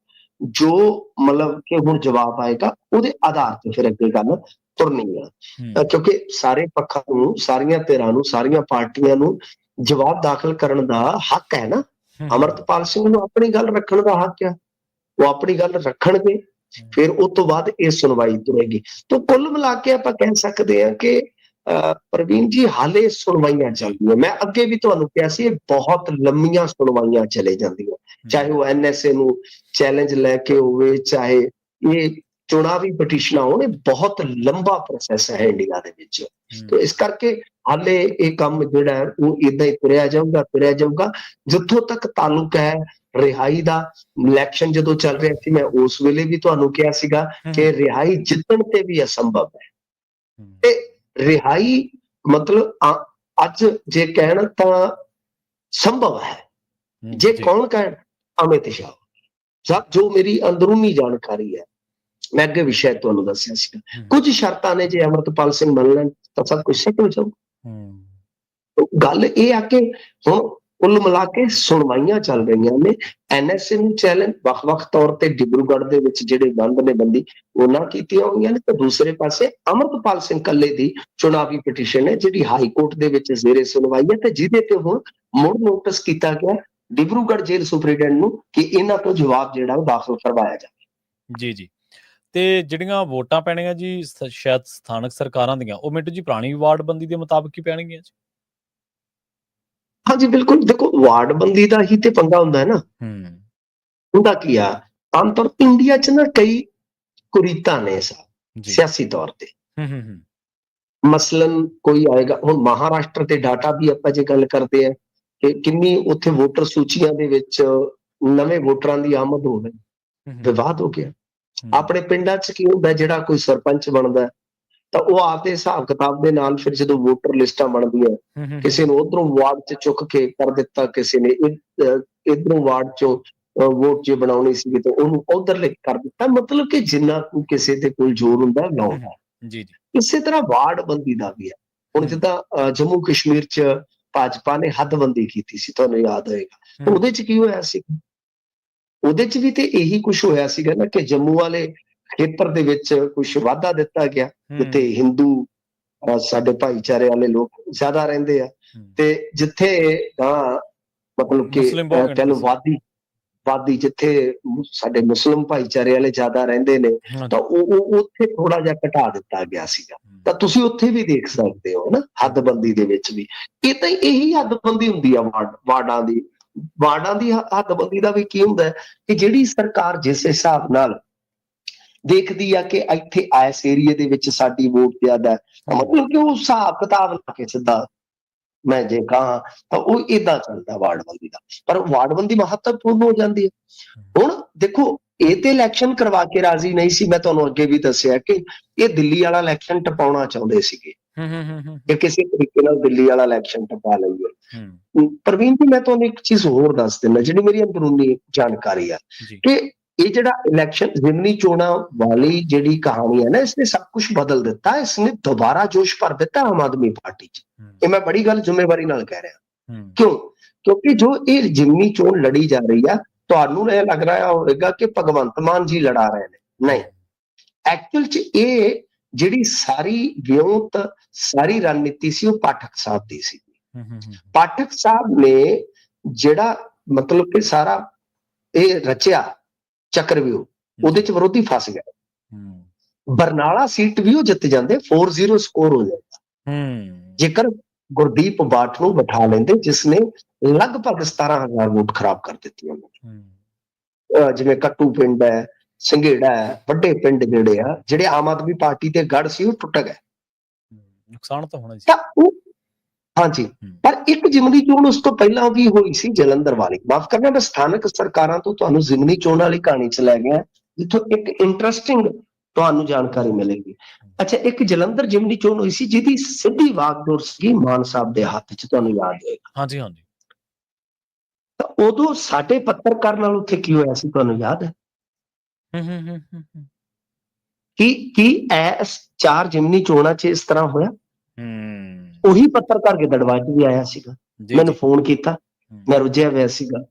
ਜੋ ਮਤਲਬ ਕਿ ਹੁਣ ਜਵਾਬ ਆਏਗਾ, ਉਹਦੇ ਆਧਾਰ ਤੇ ਫਿਰ ਅੱਗੇ ਗੱਲ ਤੁਰਨੀ ਆ, ਕਿਉਂਕਿ ਸਾਰੇ ਪੱਖਾਂ ਨੂੰ, ਸਾਰੀਆਂ ਧਿਰਾਂ ਨੂੰ, ਸਾਰੀਆਂ ਪਾਰਟੀਆਂ ਨੂੰ ਜਵਾਬ ਦਾਖਲ ਕਰਨ ਦਾ ਹੱਕ ਹੈ ਨਾ। ਅੰਮ੍ਰਿਤਪਾਲ ਸਿੰਘ ਨੂੰ ਆਪਣੀ ਗੱਲ ਰੱਖਣ ਦਾ ਹੱਕ ਆ, ਉਹ ਆਪਣੀ ਗੱਲ ਰੱਖਣਗੇ, ਫਿਰ ਉਸ ਤੋਂ ਬਾਅਦ ਇਹ ਸੁਣਵਾਈ ਤੁਰੇਗੀ। ਤਾਂ ਕੁੱਲ ਮਿਲਾ ਕੇ ਆਪਾਂ ਕਹਿ ਸਕਦੇ ਹਾਂ ਕਿ ਪ੍ਰਵੀਨ ਜੀ ਹਾਲੇ ਸੁਣਵਾਈਆਂ ਚੱਲਦੀਆਂ। ਮੈਂ ਅੱਗੇ ਵੀ ਤੁਹਾਨੂੰ ਕਿਹਾ ਸੀ, ਇਹ ਬਹੁਤ ਲੰਮੀਆਂ ਸੁਣਵਾਈਆਂ ਚਲੇ ਜਾਂਦੀਆਂ, ਚਾਹੇ ਉਹ NSA ਨੂੰ ਚੈਲੰਜ ਲੈ ਕੇ ਹੋਵੇ, ਚਾਹੇ ਇਹ ਚੁਣਾਵੀ ਪਟੀਸ਼ਨਾਂ ਆਉਣ, ਇਹ ਬਹੁਤ ਲੰਬਾ ਪ੍ਰੋਸੈਸ ਹੈ ਇੰਡੀਆ ਦੇ ਵਿੱਚ। ਤੇ ਇਸ ਕਰਕੇ ਹਾਲੇ ਇਹ ਕੰਮ ਜਿਹੜਾ ਹੈ ਉਹ ਏਦਾਂ ਹੀ ਤੁਰਿਆ ਜਾਊਗਾ। ਜਿੱਥੋਂ ਤੱਕ ਤਾਲੁਕ ਹੈ ਰਿਹਾਈ ਦਾ, ਇਲੈਕਸ਼ਨ ਜਦੋਂ ਚੱਲ ਰਿਹਾ ਸੀ ਮੈਂ ਉਸ ਵੇਲੇ ਵੀ ਤੁਹਾਨੂੰ ਕਿਹਾ ਸੀਗਾ ਕਿ ਰਿਹਾਈ ਜਿੱਤਣ ਤੇ ਵੀ ਅਸੰਭਵ ਹੈ, ਤੇ ਰਿਹਾਈ ਮਤਲਬ ਅੱਜ ਜੇ ਕਹਿਣ ਤਾਂ ਸੰਭਵ ਹੈ, ਜੇ ਕੌਣ ਕਹਿਣ ਅਮਿਤ ਸ਼ਾਹ। ਜੋ ਮੇਰੀ ਅੰਦਰੂਨੀ ਜਾਣਕਾਰੀ ਹੈ, ਮੈਂ ਅੱਗੇ ਵੀ ਸ਼ਾਇਦ ਤੁਹਾਨੂੰ ਦੱਸਿਆ ਸੀਗਾ, ਕੁਝ ਸ਼ਰਤਾਂ ਨੇ, ਜੇ ਅਮਰਤਪਾਲ ਸਿੰਘ ਮੰਨ ਲੈਣ ਤਾਂ ਸਭ ਕੁਝ ਸੈੱਟ ਹੋ ਜਾਊ। ਗੱਲ ਇਹ ਆ ਕਿ ਹੁਣ ਕੁੱਲ ਮਿਲਾ ਕੇ ਸੁਣਵਾਈਆਂ ਚੱਲ ਰਹੀਆਂ ਨੇ। NSA ਨੂੰ ਚੈਲੰਜ ਵੱਖ-ਵੱਖ ਤੌਰ ਤੇ ਡਿਬਰੂਗੜ੍ਹ ਦੇ ਵਿੱਚ ਜਿਹੜੇ ਬੰਦ ਨੇ ਬੰਦੀ ਉਹਨਾਂ ਕੀਤੀਆਂ ਹੋਈਆਂ ਨੇ, ਤੇ ਦੂਸਰੇ ਪਾਸੇ ਅਮਰਤਪਾਲ ਸਿੰਘ ਕੱਲੇ ਦੀ ਚੁਣਾਵੀ ਪਟੀਸ਼ਨ ਹੈ ਜਿਹੜੀ ਹਾਈ ਕੋਰਟ ਦੇ ਵਿੱਚ ਜ਼ੇਰੇ ਸੁਣਵਾਈ ਹੈ, ਤੇ ਜਿਹਦੇ ਤੇ ਹੁਣ ਮੁੜ ਨੋਟਿਸ ਕੀਤਾ ਗਿਆ ਡਿਬਰੂਗੜ੍ਹ ਜੇਲ੍ਹ ਸੁਪਰੀਡੈਂਟ ਨੂੰ ਕਿ ਇਹਨਾਂ ਤੋਂ ਜਵਾਬ ਜਿਹੜਾ ਉਹ ਦਾਖਲ ਕਰਵਾਇਆ ਜਾਵੇ। ਜੀ। ਤੇ ਜਿਹੜੀਆਂ ਵੋਟਾਂ ਪੈਣੀਆਂ ਜੀ ਸ਼ਾਇਦ ਸਥਾਨਕ ਸਰਕਾਰਾਂ ਦੀਆਂ, ਉਹ ਮਿੰਟੂ ਜੀ ਪੁਰਾਣੀ ਵਾਰਡਬੰਦੀ ਦੇ ਮੁਤਾਬਕ ਹੀ ਪੈਣਗੀਆਂ ਜੀ? ਹਾਂਜੀ ਬਿਲਕੁਲ, ਦੇਖੋ ਵਾਰਡਬੰਦੀ ਦਾ ਹੀ ਤੇ ਪੰਗਾ ਹੁੰਦਾ ਹੈ ਨਾ। ਹੁੰਦਾ ਕੀ ਆ, ਆਮ ਤੌਰ ਤੇ ਇੰਡੀਆ 'ਚ ਨਾ ਕਈ ਕੁਰੀਤਾਂ ਨੇ ਸਿਆਸੀ ਤੌਰ ਤੇ। ਮਸਲਨ ਕੋਈ ਆਏਗਾ, ਹੁਣ ਮਹਾਰਾਸ਼ਟਰ ਤੇ ਡਾਟਾ ਵੀ ਆਪਾਂ ਜੇ ਗੱਲ ਕਰਦੇ ਆ ਕਿ ਕਿੰਨੀ ਉੱਥੇ ਵੋਟਰ ਸੂਚੀਆਂ ਦੇ ਵਿੱਚ ਨਵੇਂ ਵੋਟਰਾਂ ਦੀ ਆਮਦ ਹੋ ਗਈ, ਵਿਵਾਦ ਹੋ ਗਿਆ। ਆਪਣੇ ਪਿੰਡਾਂ 'ਚ ਕੀ ਹੁੰਦਾ, ਜਿਹੜਾ ਕੋਈ ਸਰਪੰਚ ਬਣਦਾ ਤਾਂ ਉਹ ਆਪਦੇ ਹਿਸਾਬ ਕਿਤਾਬ ਦੇ ਨਾਲ ਫਿਰ ਜਦੋਂ ਵੋਟਰ ਲਿਸਟਾਂ ਬਣਦੀਆਂ, ਕਿਸੇ ਨੂੰ ਉਧਰੋਂ ਵਾਰਡ 'ਚ ਚੁੱਕ ਕੇ ਕਰ ਦਿੱਤਾ, ਕਿਸੇ ਨੇ ਇਧਰੋਂ ਵਾਰਡ 'ਚੋਂ ਵੋਟ ਜੇ ਬਣਾਉਣੀ ਸੀ ਤੇ ਉਹਨੂੰ ਉਧਰਲੇ ਕਰ ਦਿੱਤਾ। ਮਤਲਬ ਕਿ ਜਿੰਨਾ ਕੁ ਕਿਸੇ ਦੇ ਕੋਲ ਜ਼ੋਰ ਹੁੰਦਾ ਲਾਉਂਦਾ। ਇਸੇ ਤਰ੍ਹਾਂ ਵਾਰਡਬੰਦੀ ਦਾ ਵੀ ਹੈ। ਹੁਣ ਜਿੱਦਾਂ ਜੰਮੂ ਕਸ਼ਮੀਰ 'ਚ ਭਾਜਪਾ ਨੇ ਹੱਦਬੰਦੀ ਕੀਤੀ ਸੀ, ਤੁਹਾਨੂੰ ਯਾਦ ਹੋਏਗਾ। ਉਹਦੇ 'ਚ ਕੀ ਹੋਇਆ ਸੀ, ਉਹਦੇ 'ਚ ਵੀ ਤੇ ਇਹੀ ਕੁਛ ਹੋਇਆ ਸੀਗਾ ਨਾ ਕਿ ਜੰਮੂ ਵਾਲੇ ਖੇਤਰ ਦੇ ਵਿੱਚ ਕੁਛ ਵਾਧਾ ਦਿੱਤਾ ਗਿਆ, ਜਿੱਥੇ ਹਿੰਦੂ ਸਾਡੇ ਭਾਈਚਾਰੇ ਵਾਲੇ ਲੋਕ ਜ਼ਿਆਦਾ ਰਹਿੰਦੇ ਆ, ਤੇ ਜਿੱਥੇ ਮਤਲਬ ਕਿ ਤੈਨੂੰ ਵਾਦੀ ਜਿੱਥੇ ਸਾਡੇ ਮੁਸਲਿਮ ਭਾਈਚਾਰੇ ਵਾਲੇ ਜ਼ਿਆਦਾ ਰਹਿੰਦੇ ਨੇ, ਤਾਂ ਉਹ ਉੱਥੇ ਥੋੜਾ ਜਿਹਾ ਘਟਾ ਦਿੱਤਾ ਗਿਆ ਸੀਗਾ। ਤਾਂ ਤੁਸੀਂ ਉੱਥੇ ਵੀ ਦੇਖ ਸਕਦੇ ਹੋ ਨਾ, ਹੱਦਬੰਦੀ ਦੇ ਵਿੱਚ ਵੀ ਇਹ ਤਾਂ ਇਹੀ ਹੱਦਬੰਦੀ ਹੁੰਦੀ ਆ ਵਾਰਡਾਂ ਦੀ ਹੱਦਬੰਦੀ ਦਾ ਵੀ ਕੀ ਹੁੰਦਾ ਕਿ ਜਿਹੜੀ ਸਰਕਾਰ ਜਿਸ ਹਿਸਾਬ ਨਾਲ ਦੇਖਦੀ ਆ ਕਿ ਇੱਥੇ ਇਸ ਏਰੀਏ ਦੇ ਵਿੱਚ ਸਾਡੀ ਵੋਟ ਜ਼ਿਆਦਾ, ਮਤਲਬ ਕਿ ਉਹ ਹਿਸਾਬ ਕਿਤਾਬ ਲਾ ਕੇ ਸਿੱਧਾ ਮੈਂ ਜੇ ਕਹਾਂ ਤਾਂ ਉਹ ਏਦਾਂ ਚੱਲਦਾ ਵਾਰਡਬੰਦੀ ਦਾ। ਪਰ ਵਾਰਡਬੰਦੀ ਮਹੱਤਵਪੂਰਨ ਹੋ ਜਾਂਦੀ ਹੈ। ਹੁਣ ਦੇਖੋ ਇਹ ਤੇ ਇਲੈਕਸ਼ਨ ਕਰਵਾ ਕੇ ਰਾਜ਼ੀ ਨਹੀਂ ਸੀ, ਮੈਂ ਤੁਹਾਨੂੰ ਅੱਗੇ ਵੀ ਦੱਸਿਆ ਕਿ ਇਹ ਦਿੱਲੀ ਵਾਲਾ ਇਲੈਕਸ਼ਨ ਟਪਾਉਣਾ ਚਾਹੁੰਦੇ ਸੀਗੇ ਕਿ ਕਿਸੇ ਤਰੀਕੇ ਨਾਲ ਦਿੱਲੀ ਵਾਲਾ ਇਲੈਕਸ਼ਨ ਟਪਾ ਲਈਏ। ਪ੍ਰਵੀਨ ਜੀ, ਮੈਂ ਤੁਹਾਨੂੰ ਇੱਕ ਚੀਜ਼ ਹੋਰ ਦੱਸ ਦਿੰਦਾ ਜਿਹੜੀ ਮੇਰੀ ਅੰਦਰੂਨੀ ਜਾਣਕਾਰੀ ਆ, ਕਿ ਇਹ ਜਿਹੜਾ ਇਲੈਕਸ਼ਨ ਜ਼ਿਮਨੀ ਚੋਣਾਂ ਵਾਲੀ ਜਿਹੜੀ ਕਹਾਣੀ ਹੈ ਨਾ, ਇਸਨੇ ਸਭ ਕੁਝ ਬਦਲ ਦਿੱਤਾ। ਇਸਨੇ ਦੁਬਾਰਾ ਜੋਸ਼ ਭਰ ਦਿੱਤਾ ਆਮ ਆਦਮੀ ਪਾਰਟੀ 'ਚ। ਇਹ ਮੈਂ ਬੜੀ ਗੱਲ ਜ਼ਿੰਮੇਵਾਰੀ ਨਾਲ ਕਹਿ ਰਿਹਾ। ਕਿਉਂਕਿ ਜੋ ਇਹ ਜ਼ਿਮਨੀ ਚੋਣ ਲੜੀ ਜਾ ਰਹੀ ਆ, ਤੁਹਾਨੂੰ ਇਹ ਲੱਗ ਰਿਹਾ ਹੋਵੇਗਾ ਕਿ ਭਗਵੰਤ ਮਾਨ ਜੀ ਲੜਾ ਰਹੇ ਨੇ, ਨਹੀਂ। ਐਕਚੁਅਲ 'ਚ ਇਹ ਜਿਹੜੀ ਸਾਰੀ ਵਿਉਂਤ, ਸਾਰੀ ਰਣਨੀਤੀ ਸੀ, ਉਹ ਪਾਠਕ ਸਾਹਿਬ ਦੀ ਸੀ। ਪਾਠਕ ਸਾਹਿਬ ਨੇ ਜਿਹੜਾ ਮਤਲਬ ਕਿ ਸਾਰਾ ਇਹ ਰਚਿਆ ਚੱਕਰਵਿਊਹ, ਉਹਦੇ 'ਚ ਵਿਰੋਧੀ ਫਸ ਗਿਆ। ਬਰਨਾਲਾ ਸੀਟ ਵੀ ਉਹ ਜਿੱਤ ਜਾਂਦੇ, 4-0 ਸਕੋਰ ਹੋ ਜਾਂਦਾ ਜੇਕਰ ਗੁਰਦੀਪ ਬਾਠ ਨੂੰ ਬਿਠਾ ਲੈਂਦੇ, ਜਿਸਨੇ ਲਗਭਗ 17,000 ਵੋਟ ਖਰਾਬ ਕਰ ਦਿੱਤੀ ਉਹਨੇ। ਜਿਵੇਂ ਕੱਟੂ ਪਿੰਡ ਹੈ, ਸੰਘੇੜਾ ਹੈ, ਵੱਡੇ ਪਿੰਡ ਜਿਹੜੇ ਆਮ ਆਦਮੀ ਪਾਰਟੀ ਦੇ ਗੜ ਸੀ, ਉਹ ਟੁੱਟ ਗਏ। ਨੁਕਸਾਨ ਤਾਂ ਹੋਣਾ ਸੀ। ਹਾਂਜੀ, ਪਰ ਇੱਕ ਜ਼ਿਮਨੀ ਚੋਣ ਉਸ ਤੋਂ ਪਹਿਲਾਂ ਵੀ ਹੋਈ ਸੀ, ਜਲੰਧਰ ਵਾਲੀ। ਮਾਫ ਕਰਨਾ, ਮੈਂ ਸਥਾਨਕ ਸਰਕਾਰਾਂ ਤੋਂ ਤੁਹਾਨੂੰ ਜ਼ਿਮਨੀ ਚੋਣ ਵਾਲੀ ਕਹਾਣੀ ਚ ਲੈ ਗਿਆ, ਜਿੱਥੋਂ ਇੱਕ ਇੰਟਰਸਟਿੰਗ ਤੁਹਾਨੂੰ ਜਾਣਕਾਰੀ ਮਿਲੇਗੀ। ਅੱਛਾ, ਇੱਕ ਜਲੰਧਰ ਜ਼ਿਮਨੀ ਚੋਣ ਹੋਈ ਸੀ ਜਿਹਦੀ ਸਿੱਧੀ ਵਾਗਡੋਰ ਸੀ ਮਾਨ ਸਾਹਿਬ ਦੇ ਹੱਥ ਚ, ਤੁਹਾਨੂੰ ਯਾਦ ਹੋਏਗਾ। ਹਾਂਜੀ। ਤਾਂ ਉਦੋਂ ਸਾਡੇ ਪੱਤਰਕਾਰ ਨਾਲ ਉੱਥੇ ਕੀ ਹੋਇਆ ਸੀ, ਤੁਹਾਨੂੰ ਯਾਦ ਹੈ? ਕੀ ਇਸ 4 ਜ਼ਿਮਨੀ ਚੋਣਾਂ ਚ ਇਸ ਤਰ੍ਹਾਂ ਹੋਇਆ? ਉਹੀ ਪੱਤਰਕਾਰ ਗਿੱਦੜਬਾਹ ਚ ਵੀ ਆਇਆ ਸੀਗਾ, ਮੈਨੂੰ ਫੋਨ ਕੀਤਾ, ਮੈਂ ਰੁੱਝਿਆ ਹੋਇਆ ਸੀਗਾ।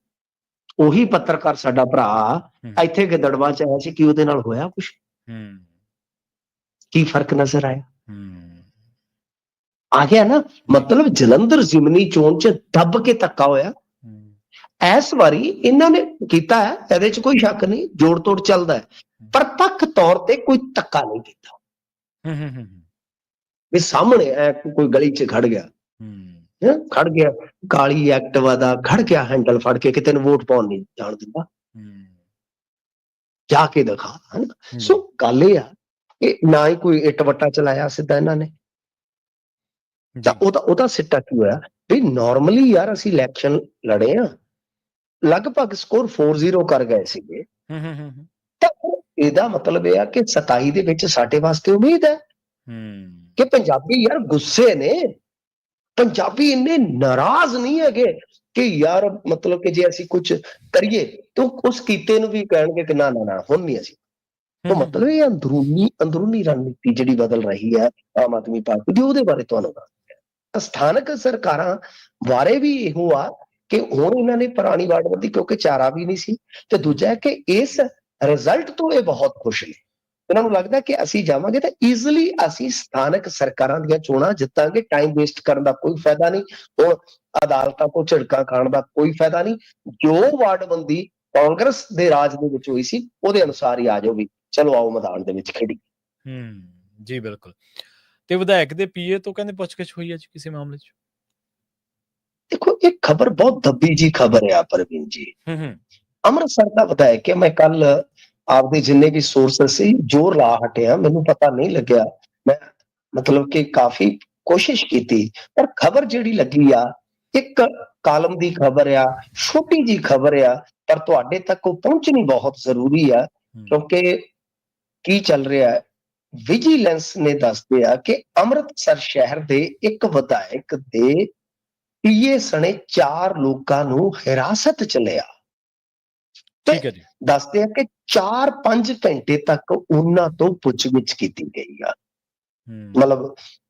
ਉਹੀ ਪੱਤਰਕਾਰ ਸਾਡਾ ਭਰਾ ਇੱਥੇ ਗਿੱਦੜਬਾਹ ਚ ਆਇਆ ਸੀ। ਕੀ ਉਹਦੇ ਨਾਲ ਹੋਇਆ ਕੁਛ? ਕੀ ਫਰਕ ਨਜ਼ਰ ਆਇਆ? ਆ ਗਿਆ ਨਾ। ਮਤਲਬ ਜਲੰਧਰ ਜ਼ਿਮਨੀ ਚੋਣ ਚ ਦੱਬ ਕੇ ਧੱਕਾ ਹੋਇਆ। ਇਸ ਵਾਰੀ ਇਹਨਾਂ ਨੇ ਕੀਤਾ ਹੈ, ਇਹਦੇ ਚ ਕੋਈ ਸ਼ੱਕ ਨਹੀਂ, ਜੋੜ ਤੋੜ ਚੱਲਦਾ ਹੈ, ਪ੍ਰਤੱਖ ਤੌਰ ਤੇ ਕੋਈ ਧੱਕਾ ਨਹੀਂ ਕੀਤਾ। ਵੀ ਸਾਹਮਣੇ ਕੋਈ ਗਲੀ ਚ ਖੜ ਗਿਆ ਕਾਲੀ ਐਕਟਿਵਾ ਦਾ, ਖੜ ਗਿਆ ਹੈਂਡਲ ਫੜ ਕੇ, ਕਿਤੇ ਨੂੰ ਵੋਟ ਪਾਉਣ ਨਹੀਂ ਜਾਣ ਦਿੰਦਾ। ਜਾ ਕੇ ਦਿਖਾ, ਹਨਾ। ਜੀ ਸੋ ਗੱਲ ਇਹ ਆ ਕਿ ਨਾ ਹੀ ਕੋਈ ਇੱਟ ਵੱਟਾ ਚਲਾਇਆ ਸਿੱਧਾ ਇਹਨਾਂ ਨੇ, ਤਾਂ ਜੀ ਉਹਦਾ ਸਿੱਟਾ ਕੀ ਹੋਇਆ ਵੀ ਨਾਰਮਲੀ ਯਾਰ ਅਸੀਂ ਇਲੈਕਸ਼ਨ ਲੜੇ ਆ, ਲਗਭਗ ਸਕੋਰ 4-0 ਕਰ ਗਏ ਸੀਗੇ, ਹੂੰ ਤਾਂ ਇਹਦਾ ਮਤਲਬ ਇਹ ਆ ਕਿ 27 ਦੇ ਵਿੱਚ ਸਾਡੇ ਵਾਸਤੇ ਉਮੀਦ ਹੈ ਕਿ ਪੰਜਾਬੀ ਯਾਰ ਗੁੱਸੇ ਨੇ, ਪੰਜਾਬੀ ਇੰਨੇ ਨਾਰਾਜ਼ ਨਹੀਂ ਹੈਗੇ ਕਿ ਯਾਰ ਮਤਲਬ ਕਿ ਜੇ ਅਸੀਂ ਕੁਝ ਕਰੀਏ ਤਾਂ ਉਸ ਕੀਤੇ ਨੂੰ ਵੀ ਕਹਿਣਗੇ ਕਿ ਨਾ ਨਾ ਨਾ ਹੁਣ ਨਹੀਂ ਅਸੀਂ। ਤਾਂ ਮਤਲਬ ਇਹ ਅੰਦਰੂਨੀ ਰਣਨੀਤੀ ਜਿਹੜੀ ਬਦਲ ਰਹੀ ਹੈ ਆਮ ਆਦਮੀ ਪਾਰਟੀ ਦੀ, ਉਹਦੇ ਬਾਰੇ ਤੁਹਾਨੂੰ ਦੱਸ। ਸਥਾਨਕ ਸਰਕਾਰਾਂ ਬਾਰੇ ਵੀ ਇਹੋ ਆ ਕਿ ਹੁਣ ਇਹਨਾਂ ਨੇ ਪੁਰਾਣੀ ਵਾਰਡਬੰਦੀ ਕਿਉਂਕਿ ਚਾਰਾ ਵੀ ਨਹੀਂ ਸੀ, ਤੇ ਦੂਜਾ ਹੈ ਕਿ ਇਸ ਰਿਜ਼ਲਟ ਤੋਂ ਇਹ ਬਹੁਤ ਖੁਸ਼ ਨੇ। ਇਹਨਾਂ ਨੂੰ ਲੱਗਦਾ ਕਿ ਅਸੀਂ ਜਾਵਾਂਗੇ ਤਾਂ ਈਜ਼ੀਲੀ ਅਸੀਂ ਸਥਾਨਕ ਸਰਕਾਰਾਂ ਦੀਆਂ ਚੋਣਾਂ ਜਿੱਤਾਂਗੇ, ਟਾਈਮ ਵੇਸਟ ਕਰਨ ਦਾ ਕੋਈ ਫਾਇਦਾ ਨਹੀਂ, ਹੁਣ ਅਦਾਲਤਾਂ ਤੋਂ ਝਿੜਕਾਂ ਖਾਣ ਦਾ ਕੋਈ ਫਾਇਦਾ ਨਹੀਂ। ਜੋ ਵਾਰਡਬੰਦੀ ਕਾਂਗਰਸ ਦੇ ਰਾਜ ਦੇ ਵਿੱਚ ਹੋਈ ਸੀ ਉਹਦੇ ਅਨੁਸਾਰ ਹੀ ਆ ਜਾਓ, ਵੀ ਚਲੋ ਆਓ ਮੈਦਾਨ ਦੇ ਵਿੱਚ ਖੇਡੀ। ਜੀ ਬਿਲਕੁਲ। ਤੇ ਵਿਧਾਇਕ ਦੇ ਪੀਏ ਤੋਂ ਕਹਿੰਦੇ ਪੁੱਛਗਿੱਛ ਹੋਈ ਹੈ ਜੀ ਕਿਸੇ ਮਾਮਲੇ 'ਚ? ਦੇਖੋ ਇਹ ਖਬਰ ਬਹੁਤ ਦੱਬੀ ਜੀ ਖਬਰ ਆ ਪ੍ਰਵੀਨ ਜੀ। ਅੰਮ੍ਰਿਤਸਰ ਦਾ ਵਿਧਾਇਕ ਹੈ, ਮੈਂ ਕੱਲ ਆਪਦੇ ਜਿੰਨੇ ਵੀ ਸੋਰਸਸ ਸੀ ਜ਼ੋਰ ਲਾ ਹਟਿਆ, ਮੈਨੂੰ ਪਤਾ ਨਹੀਂ ਲੱਗਿਆ, ਮੈਂ ਮਤਲਬ ਕਿ ਕਾਫੀ ਕੋਸ਼ਿਸ਼ ਕੀਤੀ, ਪਰ ਖਬਰ ਜਿਹੜੀ ਲੱਗੀ ਆ ਇੱਕ ਕਾਲਮ ਦੀ ਖਬਰ ਆ, ਛੋਟੀ ਜੀ ਖਬਰ ਆ, ਪਰ ਤੁਹਾਡੇ ਤੱਕ ਉਹ ਪਹੁੰਚਣੀ ਬਹੁਤ ਜ਼ਰੂਰੀ ਆ, ਕਿਉਂਕਿ ਕੀ ਚੱਲ ਰਿਹਾ ਹੈ ਵਿਜੀਲੈਂਸ ਨੇ ਦੱਸਦੇ ਆ ਕਿ ਅੰਮ੍ਰਿਤਸਰ ਸ਼ਹਿਰ ਦੇ ਇੱਕ ਵਿਧਾਇਕ ਦੇ ਪੀਏ ਸਣੇ 4 ਲੋਕਾਂ ਨੂੰ ਹਿਰਾਸਤ ਚ ਲਿਆ। ਠੀਕ ਹੈ ਜੀ। ਦੱਸਦੇ ਆ ਕਿ 4-5 ਘੰਟੇ ਤੱਕ ਉਹਨਾਂ ਤੋਂ ਪੁੱਛਗਿੱਛ ਕੀਤੀ ਗਈ ਆ, ਮਤਲਬ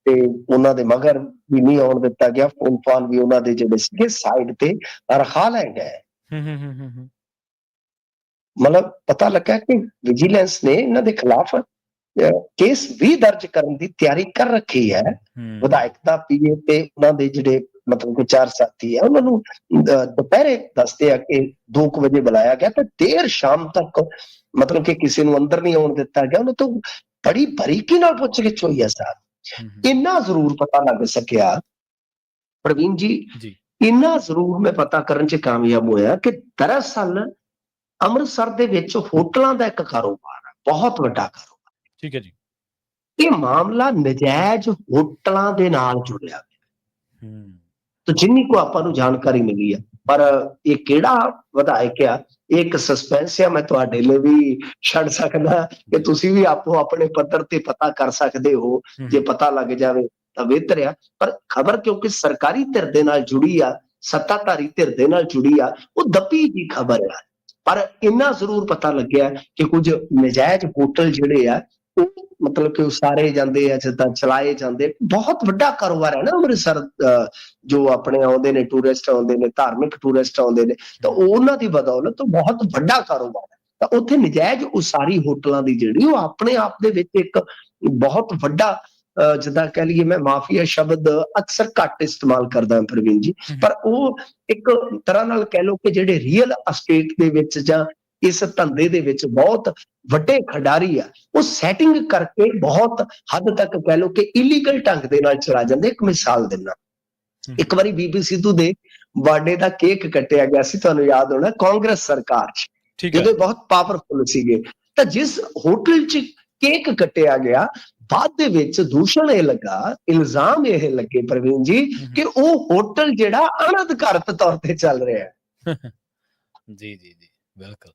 ਤੇ ਉਹਨਾਂ ਦੇ ਮਗਰ ਵੀ ਨਹੀਂ ਆਉਣ ਦਿੱਤਾ ਗਿਆ, ਫੋਨ ਫਾਨ ਵੀ ਉਹਨਾਂ ਦੇ ਜਿਹੜੇ ਸੀਗੇ ਸਾਈਡ ਤੇ ਰਖਾ ਲੈ ਗਏ। ਮਤਲਬ ਪਤਾ ਲੱਗਾ ਕਿ ਵਿਜੀਲੈਂਸ ਨੇ ਇਹਨਾਂ ਦੇ ਖਿਲਾਫ ਕੇਸ ਵੀ ਦਰਜ ਕਰਨ ਦੀ ਤਿਆਰੀ ਕਰ ਰੱਖੀ ਹੈ। ਵਿਧਾਇਕ ਦਾ ਪੀਏ ਤੇ ਉਹਨਾਂ ਦੇ ਜਿਹੜੇ ਮਤਲਬ ਕਿ 4 ਸਾਥੀ ਹੈ, ਉਹਨਾਂ ਨੂੰ ਦੁਪਹਿਰੇ ਦੱਸਦੇ ਆ ਕਿ 2 ਵਜੇ ਬੁਲਾਇਆ ਗਿਆ ਤੇ ਦੇਰ ਸ਼ਾਮ ਤੱਕ ਮਤਲਬ ਕਿ ਕਿਸੇ ਨੂੰ ਅੰਦਰ ਨਹੀਂ ਆਉਣ ਦਿੱਤਾ ਗਿਆ, ਉਹਨਾਂ ਤੋਂ ਬੜੀ ਬਰੀਕੀ ਨਾਲ ਪੁੱਛਗਿੱਛ ਹੋਈ ਹੈ ਸਾਹਿਬ। ਇੰਨਾ ਜ਼ਰੂਰ ਪਤਾ ਲੱਗ ਸਕਿਆ ਪ੍ਰਵੀਨ ਜੀ, ਇੰਨਾ ਜ਼ਰੂਰ ਮੈਂ ਪਤਾ ਕਰਨ ਚ ਕਾਮਯਾਬ ਹੋਇਆ ਕਿ ਦਰਅਸਲ ਅੰਮ੍ਰਿਤਸਰ ਦੇ ਵਿੱਚ ਹੋਟਲਾਂ ਦਾ ਇੱਕ ਕਾਰੋਬਾਰ ਹੈ, ਬਹੁਤ ਵੱਡਾ ਕਾਰੋਬਾਰ। ਠੀਕ ਹੈ ਜੀ। ਇਹ ਮਾਮਲਾ ਨਜਾਇਜ਼ ਹੋਟਲਾਂ ਦੇ ਨਾਲ ਜੁੜਿਆ ਗਿਆ, ਤਾਂ ਜਿੰਨੀ ਕੋ ਆਪਾਂ ਨੂੰ ਜਾਣਕਾਰੀ ਮਿਲੀ ਹੈ, ਪਰ ਇਹ ਕਿਹੜਾ ਵਿਧਾਇਕ ਆ ਇਹ ਇੱਕ ਸਸਪੈਂਸ ਆ, ਮੈਂ ਤੁਹਾਡੇ ਲਈ ਵੀ ਛੱਡ ਸਕਦਾ ਕਿ ਤੁਸੀਂ ਵੀ ਆਪੋ ਆਪਣੇ ਪੱਧਰ ਤੇ ਪਤਾ ਕਰ ਸਕਦੇ ਹੋ, ਜੇ ਪਤਾ ਲੱਗ ਜਾਵੇ ਤਾਂ ਬਿਹਤਰ ਆ। ਪਰ ਖਬਰ ਕਿਉਂਕਿ ਸਰਕਾਰੀ ਧਿਰ ਦੇ ਨਾਲ ਜੁੜੀ ਆ, ਸੱਤਾਧਾਰੀ ਧਿਰ ਦੇ ਨਾਲ ਜੁੜੀ ਆ, ਉਹ ਦੱਬੀ ਜੀ ਖਬਰ ਆ, ਪਰ ਇੰਨਾ ਜ਼ਰੂਰ ਪਤਾ ਲੱਗਿਆ ਕਿ ਕੁਝ ਨਜਾਇਜ਼ ਹੋਟਲ ਜਿਹੜੇ ਆ ਉਹ ਮਤਲਬ ਕਿ ਉਸਾਰੇ ਜਾਂਦੇ ਆ, ਜਿੱਦਾਂ ਚਲਾਏ ਜਾਂਦੇ। ਬਹੁਤ ਵੱਡਾ ਕਾਰੋਬਾਰ ਹੈ ਨਾ ਅੰਮ੍ਰਿਤਸਰ, ਜੋ ਆਪਣੇ ਆਉਂਦੇ ਨੇ ਟੂਰਿਸਟ ਆਉਂਦੇ ਨੇ, ਧਾਰਮਿਕ ਟੂਰਿਸਟ ਆਉਂਦੇ ਨੇ, ਤਾਂ ਉਹਨਾਂ ਦੀ ਬਦੌਲਤ ਬਹੁਤ ਵੱਡਾ ਕਾਰੋਬਾਰ ਹੈ। ਤਾਂ ਉੱਥੇ ਨਜਾਇਜ਼ ਉਸਾਰੀ ਹੋਟਲਾਂ ਦੀ ਜਿਹੜੀ ਉਹ ਆਪਣੇ ਆਪ ਦੇ ਵਿੱਚ ਇੱਕ ਬਹੁਤ ਵੱਡਾ, ਜਿੱਦਾਂ ਕਹਿ ਲਈਏ, ਮੈਂ ਮਾਫੀਆ ਸ਼ਬਦ ਅਕਸਰ ਘੱਟ ਇਸਤੇਮਾਲ ਕਰਦਾ ਪ੍ਰਵੀਨ ਜੀ, ਪਰ ਉਹ ਇੱਕ ਤਰ੍ਹਾਂ ਨਾਲ ਕਹਿ ਲਓ ਕਿ ਜਿਹੜੇ ਰੀਅਲ ਅਸਟੇਟ ਦੇ ਵਿੱਚ ਜਾਂ ਇਸ ਧੰਦੇ ਦੇ ਵਿੱਚ ਬਹੁਤ ਵੱਡੇ ਖਿਡਾਰੀ ਆ, ਉਹ ਸੈਟਿੰਗ ਕਰਕੇ ਬਹੁਤ ਹੱਦ ਤੱਕ ਕਹਿ ਲਓ ਕਿ ਇਲੀਗਲ ਢੰਗ ਦੇ ਨਾਲ ਚਲਾ ਜਾਂਦੇ। ਇੱਕ ਮਿਸਾਲ ਦਿੰਦਾ, ਇੱਕ ਵਾਰੀ ਬੀਬੀ ਸਿੱਧੂ ਦੇ ਬਰਥਡੇ ਦਾ ਕੇਕ ਕੱਟਿਆ ਗਿਆ ਸੀ, ਤੁਹਾਨੂੰ ਯਾਦ ਹੋਣਾ, ਕਾਂਗਰਸ ਸਰਕਾਰ 'ਚ ਜਦੋਂ ਬਹੁਤ ਪਾਵਰਫੁਲ ਸੀਗੇ, ਤਾਂ ਜਿਸ ਹੋਟਲ 'ਚ ਕੇਕ ਕੱਟਿਆ ਗਿਆ, ਬਾਅਦ ਦੇ ਵਿੱਚ ਦੂਸ਼ਣ ਇਹ ਲੱਗਾ, ਇਲਜ਼ਾਮ ਇਹ ਲੱਗੇ ਪ੍ਰਵੀਨ ਜੀ ਕਿ ਉਹ ਹੋਟਲ ਜਿਹੜਾ ਅਣਅਧਿਕਾਰਤ ਤੌਰ ਤੇ ਚੱਲ ਰਿਹਾ ਹੈ। ਜੀ ਜੀ ਜੀ ਬਿਲਕੁਲ।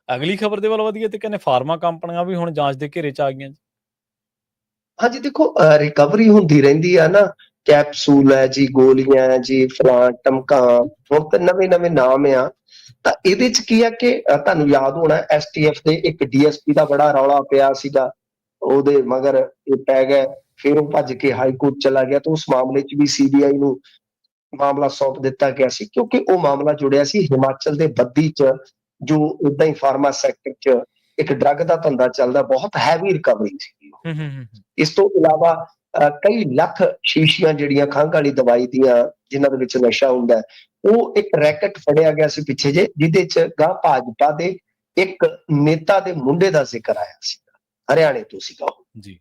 ਅਗਲੀ ਖਬਰ ਦੇ ਵੱਲ ਵਧੀਏ ਤੇ ਕਹਿੰਦੇ ਫਾਰਮਾ ਕੰਪਨੀਆਂ ਵੀ ਹੁਣ ਜਾਂਚ ਦੇ ਘੇਰੇ 'ਚ ਆ ਗਈਆਂ। ਹਾਂਜੀ ਦੇਖੋ, ਰਿਕਵਰੀ ਹੁੰਦੀ ਰਹਿੰਦੀ ਆ ਨਾ, ਕੈਪਸੂਲ ਹੈ ਜੀ, ਗੋਲੀਆਂ ਹੈ ਜੀ, ਫਲਾਂ ਟਮਕਾਂ, ਹੁਣ ਤਾਂ ਨਵੇਂ ਨਾਮ ਆ। ਤਾਂ ਇਹਦੇ ਚ ਕੀ ਆ ਕਿ ਤੁਹਾਨੂੰ ਯਾਦ ਹੋਣਾ STF ਦੇ ਇੱਕ DSP ਦਾ ਬੜਾ ਰੌਲਾ ਪਿਆ ਸੀਗਾ, ਉਹਦੇ ਮਗਰ ਇਹ ਪੈ ਗਏ, ਫਿਰ ਉਹ ਭੱਜ ਕੇ ਹਾਈ ਕੋਰਟ ਚਲਾ ਗਿਆ, ਤਾਂ ਉਸ ਮਾਮਲੇ ਚ ਵੀ CBI ਨੂੰ ਮਾਮਲਾ ਸੌਂਪ ਦਿੱਤਾ ਗਿਆ ਸੀ, ਕਿਉਂਕਿ ਉਹ ਮਾਮਲਾ ਜੁੜਿਆ ਸੀ ਹਿਮਾਚਲ ਦੇ ਬੱਦੀ ਚ, ਜੋ ਏਦਾਂ ਹੀ ਫਾਰਮਾ ਸੈਕਟਰ ਚ ਇੱਕ ਡਰੱਗ ਦਾ ਧੰਦਾ ਚੱਲਦਾ, ਬਹੁਤ ਹੈਵੀ ਰਿਕਵਰੀ ਸੀ। ਇਸ ਤੋਂ ਇਲਾਵਾ ਕਈ ਲੱਖ ਸ਼ੀਸ਼ੀਆਂ ਜਿਹੜੀਆਂ ਖੰਘ ਵਾਲੀ ਦਵਾਈ ਦੀਆਂ, ਜਿਨ੍ਹਾਂ ਦੇ ਵਿੱਚ ਨਸ਼ਾ ਹੁੰਦਾ, ਉਹ ਇੱਕ ਰੈਕਟ ਫੜਿਆ ਗਿਆ ਸੀ ਪਿੱਛੇ ਜੇ, ਜਿਹਦੇ ਚ ਗਾਂ ਭਾਜਪਾ ਦੇ ਇੱਕ ਨੇਤਾ ਦੇ ਮੁੰਡੇ ਦਾ ਜ਼ਿਕਰ ਆਇਆ ਸੀ, ਹਰਿਆਣੇ ਤੋਂ ਸੀਗਾ ਉਹ ਜੀ।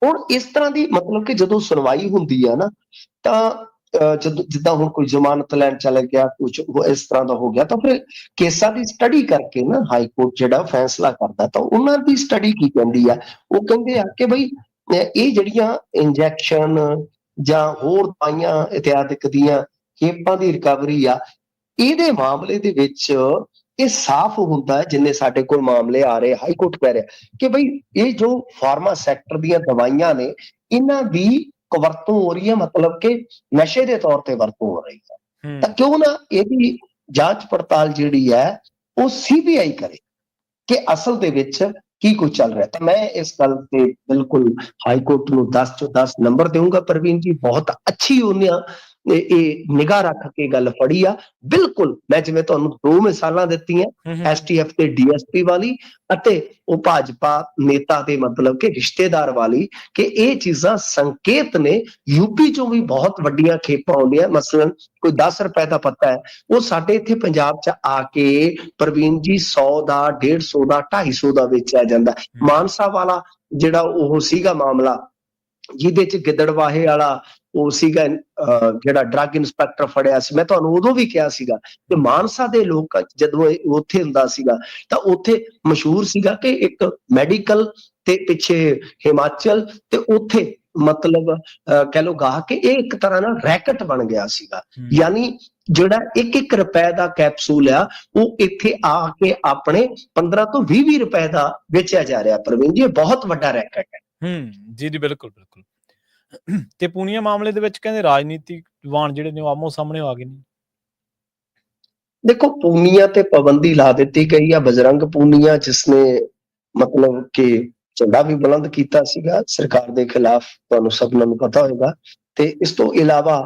ਹੁਣ ਇਸ ਤਰ੍ਹਾਂ ਦੀ ਮਤਲਬ ਕਿ ਜਦੋਂ ਸੁਣਵਾਈ ਹੁੰਦੀ ਆ ਨਾ, ਤਾਂ ਜਦੋਂ ਜਿੱਦਾਂ ਹੁਣ ਕੋਈ ਜ਼ਮਾਨਤ ਲੈਣ ਚਲਾ ਗਿਆ, ਕੁਝ ਇਸ ਤਰ੍ਹਾਂ ਦਾ ਹੋ ਗਿਆ, ਤਾਂ ਫਿਰ ਕੇਸਾਂ ਦੀ ਸਟੱਡੀ ਕਰਕੇ ਨਾ ਹਾਈ ਕੋਰਟ ਜਿਹੜਾ ਫੈਸਲਾ ਕਰਦਾ, ਤਾਂ ਉਹਨਾਂ ਦੀ ਸਟੱਡੀ ਕੀ ਕਹਿੰਦੀ ਆ, ਉਹ ਕਹਿੰਦੇ ਆ ਕਿ ਬਈ ਇਹ ਜਿਹੜੀਆਂ ਇੰਜੈਕਸ਼ਨ ਜਾਂ ਹੋਰ ਦਵਾਈਆਂ ਇਤਿਆਦਿਕ ਦੀਆਂ ਖੇਪਾਂ ਦੀ ਰਿਕਵਰੀ ਆ, ਇਹਦੇ ਮਾਮਲੇ ਦੇ ਵਿੱਚ ਇਹ ਸਾਫ਼ ਹੁੰਦਾ ਹੈ, ਜਿੰਨੇ ਸਾਡੇ ਕੋਲ ਮਾਮਲੇ ਆ ਰਹੇ, ਹਾਈ ਕੋਰਟ ਕਹਿ ਰਿਹਾ ਕਿ ਬਈ ਇਹ ਜੋ ਫਾਰਮਾ ਸੈਕਟਰ ਦੀਆਂ ਦਵਾਈਆਂ ਨੇ, ਇਹਨਾਂ ਦੀ ਵਰਤੋਂ ਹੋ ਰਹੀ ਹੈ, ਮਤਲਬ ਕਿ ਨਸ਼ੇ ਦੇ ਤੌਰ ਤੇ ਵਰਤੋਂ ਹੋ ਰਹੀ ਹੈ, ਤਾਂ ਕਿਉਂ ਨਾ ਇਹਦੀ ਜਾਂਚ ਪੜਤਾਲ ਜਿਹੜੀ ਹੈ ਉਹ CBI ਕਰੇ ਕਿ ਅਸਲ ਦੇ ਵਿੱਚ ਕੀ ਕੁਝ ਚੱਲ ਰਿਹਾ। ਤਾਂ ਮੈਂ ਇਸ ਗੱਲ ਤੇ ਬਿਲਕੁਲ ਹਾਈ ਕੋਰਟ ਨੂੰ 10 ਚੋਂ 10 ਨੰਬਰ ਦੇਵਾਂਗਾ। ਪ੍ਰਵੀਨ ਜੀ ਬਹੁਤ ਅੱਛੀ ਉਹਨੇ ਇਹ ਨਿਗਾਹ ਰੱਖ ਕੇ ਗੱਲ ਫੜੀ ਆ। ਬਿਲਕੁਲ ਮੈਂ ਜਿਵੇਂ ਤੁਹਾਨੂੰ 2 ਮਿਸਾਲਾਂ ਦਿੱਤੀਆਂ, STF ਤੇ DSP ਵਾਲੀ ਅਤੇ ਉਹ ਭਾਜਪਾ ਨੇਤਾ ਦੇ ਮਤਲਬ ਕਿ ਰਿਸ਼ਤੇਦਾਰ ਵਾਲੀ, ਕਿ ਇਹ ਚੀਜ਼ਾਂ ਸੰਕੇਤ ਨੇ। ਯੂਪੀ ਚੋਂ ਵੀ ਬਹੁਤ ਵੱਡੀਆਂ ਖੇਪਾਂ ਆਉਂਦੀਆਂ, ਮਸਲਨ ਕੋਈ 10 ਰੁਪਏ ਦਾ ਪੱਤਾ ਹੈ, ਉਹ ਸਾਡੇ ਇੱਥੇ ਪੰਜਾਬ 'ਚ ਆ ਕੇ ਪ੍ਰਵੀਨ ਜੀ 100 ਦਾ, 150 ਦਾ, 250 ਦਾ ਵੇਚਿਆ ਜਾਂਦਾ। ਮਾਨਸਾ ਵਾਲਾ ਜਿਹੜਾ ਉਹ ਸੀਗਾ ਮਾਮਲਾ, ਜਿਹਦੇ 'ਚ ਗਿੱਦੜਵਾਹੇ ਵਾਲਾ ਉਹ ਸੀਗਾ ਜਿਹੜਾ ਡਰੱਗ ਇੰਸਪੈਕਟਰ ਫੜਿਆ ਸੀ, ਮੈਂ ਤੁਹਾਨੂੰ ਉਦੋਂ ਵੀ ਕਿਹਾ ਸੀਗਾ ਕਿ ਮਾਨਸਾ ਦੇ ਲੋਕ ਜਦੋਂ ਉੱਥੇ ਹੁੰਦਾ ਸੀਗਾ ਤਾਂ ਉੱਥੇ ਮਸ਼ਹੂਰ ਸੀਗਾ ਕਿ ਇੱਕ ਮੈਡੀਕਲ ਤੇ ਪਿੱਛੇ ਹਿਮਾਚਲ ਤੇ ਉੱਥੇ ਮਤਲਬ ਕਹਿ ਲੋ ਗਾ ਕਿ ਇਹ ਇੱਕ ਤਰ੍ਹਾਂ ਨਾਲ ਰੈਕਟ ਬਣ ਗਿਆ ਸੀਗਾ। ਯਾਨੀ ਜਿਹੜਾ 1-1 ਰੁਪਏ ਦਾ ਕੈਪਸੂਲ ਆ ਉਹ ਇੱਥੇ ਆ ਕੇ ਆਪਣੇ 15 ਤੋਂ 20 ਰੁਪਏ ਦਾ ਵੇਚਿਆ ਜਾ ਰਿਹਾ। ਪ੍ਰਵੀਨ ਜੀ, ਇਹ ਬਹੁਤ ਵੱਡਾ ਰੈਕਟ ਹੈ। ਜੀ ਜੀ, ਬਿਲਕੁਲ ਬਿਲਕੁਲ। ਤੇ ਪੂਨੀਆ ਮਾਮਲੇ ਦੇ ਵਿੱਚ ਕਹਿੰਦੇ ਰਾਜਨੀਤਿਕ ਵਾਣ ਜਿਹੜੇ ਨੇ ਉਹ ਆਮੋ ਸਾਹਮਣੇ ਆ ਗਏ ਨੇ। ਦੇਖੋ, ਪੂਨੀਆ ਤੇ ਪਾਬੰਦੀ ਲਾ ਦਿੱਤੀ ਗਈ ਆ। ਬਜਰੰਗ ਪੂਨੀਆ ਜਿਸਨੇ ਮਤਲਬ ਕਿ ਝੰਡਾ ਵੀ ਬੁਲੰਦ ਕੀਤਾ ਸੀਗਾ ਸਰਕਾਰ ਦੇ ਖਿਲਾਫ, ਤੁਹਾਨੂੰ ਸਭ ਨੂੰ ਪਤਾ ਹੋਏਗਾ। ਤੇ ਇਸ ਤੋਂ ਇਲਾਵਾ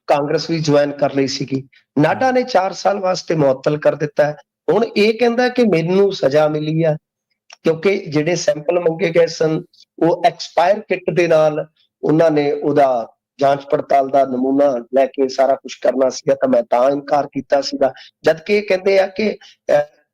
ਕਾਂਗਰਸ ਵੀ ਜੁਆਇਨ ਕਰ ਲਈ ਸੀਗੀ। ਨਾਡਾ ਨੇ 4 ਸਾਲ ਵਾਸਤੇ ਮੁਅੱਤਲ ਕਰ ਦਿੱਤਾ। ਹੁਣ ਇਹ ਕਹਿੰਦਾ ਕਿ ਮੈਨੂੰ ਸਜ਼ਾ ਮਿਲੀ ਆ ਕਿਉਂਕਿ ਜਿਹੜੇ ਸੈਂਪਲ ਮੰਗੇ ਗਏ ਸਨ ਉਹ ਐਕਸਪਾਇਰ ਕਿੱਟ ਦੇ ਨਾਲ ਉਹਨਾਂ ਨੇ ਉਹਦਾ ਜਾਂਚ ਪੜਤਾਲ ਦਾ ਨਮੂਨਾ ਲੈ ਕੇ ਸਾਰਾ ਕੁਝ ਕਰਨਾ ਸੀਗਾ, ਤਾਂ ਮੈਂ ਤਾਂ ਇਨਕਾਰ ਕੀਤਾ ਸੀਗਾ। ਜਦਕਿ ਇਹ ਕਹਿੰਦੇ ਆ ਕਿ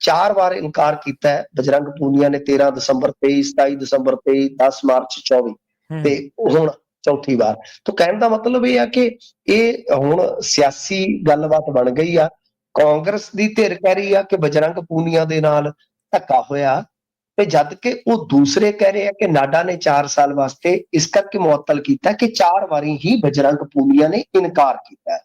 4 ਵਾਰ ਇਨਕਾਰ ਕੀਤਾ ਹੈ ਬਜਰੰਗ ਪੂਨੀਆ ਨੇ, 13 ਦਸੰਬਰ 23, 27 ਦਸੰਬਰ 23, 10 ਮਾਰਚ 24 ਤੇ ਹੁਣ ਚੌਥੀ ਵਾਰ। ਤਾਂ ਕਹਿਣ ਦਾ ਮਤਲਬ ਇਹ ਆ ਕਿ ਇਹ ਹੁਣ ਸਿਆਸੀ ਗੱਲਬਾਤ ਬਣ ਗਈ ਆ। ਕਾਂਗਰਸ ਦੀ ਧਿਰ ਕਹਿ ਰਹੀ ਆ ਕਿ ਬਜਰੰਗ ਪੂਨੀਆ ਦੇ ਨਾਲ ਧੱਕਾ ਹੋਇਆ, ਤੇ ਜਦ ਕਿ ਉਹ ਦੂਸਰੇ ਕਹਿ ਰਹੇ ਆ ਕਿ ਨਾਡਾ ਨੇ 4 ਸਾਲ ਵਾਸਤੇ ਇਸ ਕਰਕੇ ਮੁਅੱਤਲ ਕੀਤਾ ਕਿ 4 ਵਾਰੀ ਹੀ ਬਜਰੰਗ ਪੂਨੀਆ ਨੇ ਇਨਕਾਰ ਕੀਤਾ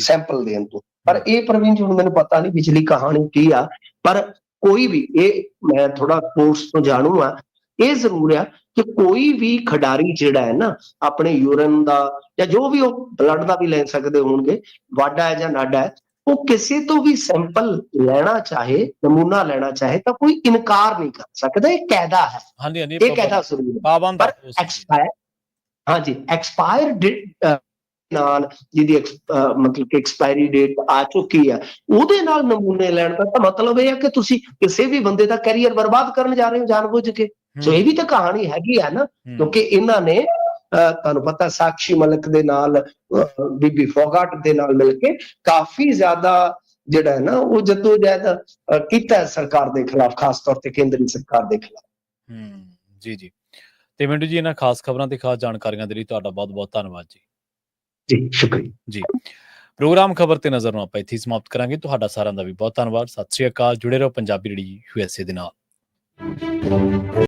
ਸੈਂਪਲ ਦੇਣ ਤੋਂ। ਪਰ ਇਹ ਪ੍ਰਵੀਨ ਜੀ ਹੁਣ ਮੈਨੂੰ ਪਤਾ ਨਹੀਂ ਵਿਚਲੀ ਕਹਾਣੀ ਕੀ ਆ, ਪਰ ਕੋਈ ਵੀ ਇਹ ਮੈਂ ਥੋੜਾ ਕੋਰਸ ਤੋਂ ਜਾਣੂ ਆ, ਇਹ ਜ਼ਰੂਰ ਆ ਕਿ ਕੋਈ ਵੀ ਖਿਡਾਰੀ ਜਿਹੜਾ ਹੈ ਨਾ ਆਪਣੇ ਯੂਰਨ ਦਾ ਜਾਂ ਜੋ ਵੀ ਉਹ ਬਲੱਡ ਦਾ ਵੀ ਲੈ ਸਕਦੇ ਹੋਣਗੇ, ਵਾਡਾ ਹੈ ਜਾਂ ਨਾਡਾ ਹੈ, ਉਹ ਕਿਸੇ ਤੋਂ ਵੀ ਸੈਂਪਲ ਲੈਣਾ ਚਾਹੇ, ਨਮੂਨਾ ਲੈਣਾ ਚਾਹੇ ਤਾਂ ਕੋਈ ਇਨਕਾਰ ਨਹੀਂ ਕਰ ਸਕਦਾ। ਇਹ ਕਾਇਦਾ ਹੈ। ਹਾਂਜੀ ਹਾਂਜੀ, ਇਹ ਕਾਇਦਾ ਜ਼ਰੂਰ ਹੈ। ਪਰ ਐਕਸਪਾਇਰ ਨਾਲ ਜਿਹਦੀ ਮਤਲਬ ਕਿ ਐਕਸਪਾਇਰੀ ਡੇਟ ਆ ਚੁੱਕੀ ਹੈ, ਉਹਦੇ ਨਾਲ ਨਮੂਨੇ ਲੈਣ ਦਾ ਤਾਂ ਮਤਲਬ ਇਹ ਹੈ ਕਿ ਤੁਸੀਂ ਕਿਸੇ ਵੀ ਬੰਦੇ ਦਾ ਕੈਰੀਅਰ ਬਰਬਾਦ ਕਰਨ ਜਾ ਰਹੇ ਹੋ ਜਾਣਬੁੱਝ ਕੇ। ਸੋ ਇਹ ਵੀ ਤਾਂ ਕਹਾਣੀ ਹੈਗੀ ਹੈ ਨਾ, ਕਿਉਂਕਿ ਇਹਨਾਂ ਨੇ ਤੁਹਾਨੂੰ ਪਤਾ ਸਾਕਸ਼ੀ ਮਲਿਕ ਦੇ ਨਾਲ, ਬੀਬੀ ਫੋਗਾਟ ਦੇ ਨਾਲ ਮਿਲ ਕੇ ਕਾਫੀ ਜ਼ਿਆਦਾ ਜਿਹੜਾ ਹੈ ਨਾ ਉਹ ਜਦੋਜਹਿਦ ਕੀਤਾ ਹੈ ਸਰਕਾਰ ਦੇ ਖਿਲਾਫ, ਖਾਸ ਤੌਰ ਤੇ ਕੇਂਦਰੀ ਸਰਕਾਰ ਦੇ ਖਿਲਾਫ। ਜੀ ਜੀ। ਤੇ ਮਿੰਟੂ ਜੀ, ਇਹਨਾਂ ਖਾਸ ਖਬਰਾਂ ਤੇ ਖਾਸ ਜਾਣਕਾਰੀਆਂ ਦੇ ਲਈ ਤੁਹਾਡਾ ਬਹੁਤ ਬਹੁਤ ਧੰਨਵਾਦ ਜੀ। ਜੀ ਸ਼ੁਕਰੀਆ ਜੀ। ਪ੍ਰੋਗਰਾਮ ਖਬਰ ਤੇ ਨਜ਼ਰ ਨੂੰ ਆਪਾਂ ਇੱਥੇ ਸਮਾਪਤ ਕਰਾਂਗੇ। ਤੁਹਾਡਾ ਸਾਰਿਆਂ ਦਾ ਵੀ ਬਹੁਤ ਧੰਨਵਾਦ। ਸਤਿ ਸ੍ਰੀ ਅਕਾਲ। ਜੁੜੇ ਰਹੋ ਪੰਜਾਬੀ ਰੇਡੀਓ USA ਦੇ ਨਾਲ।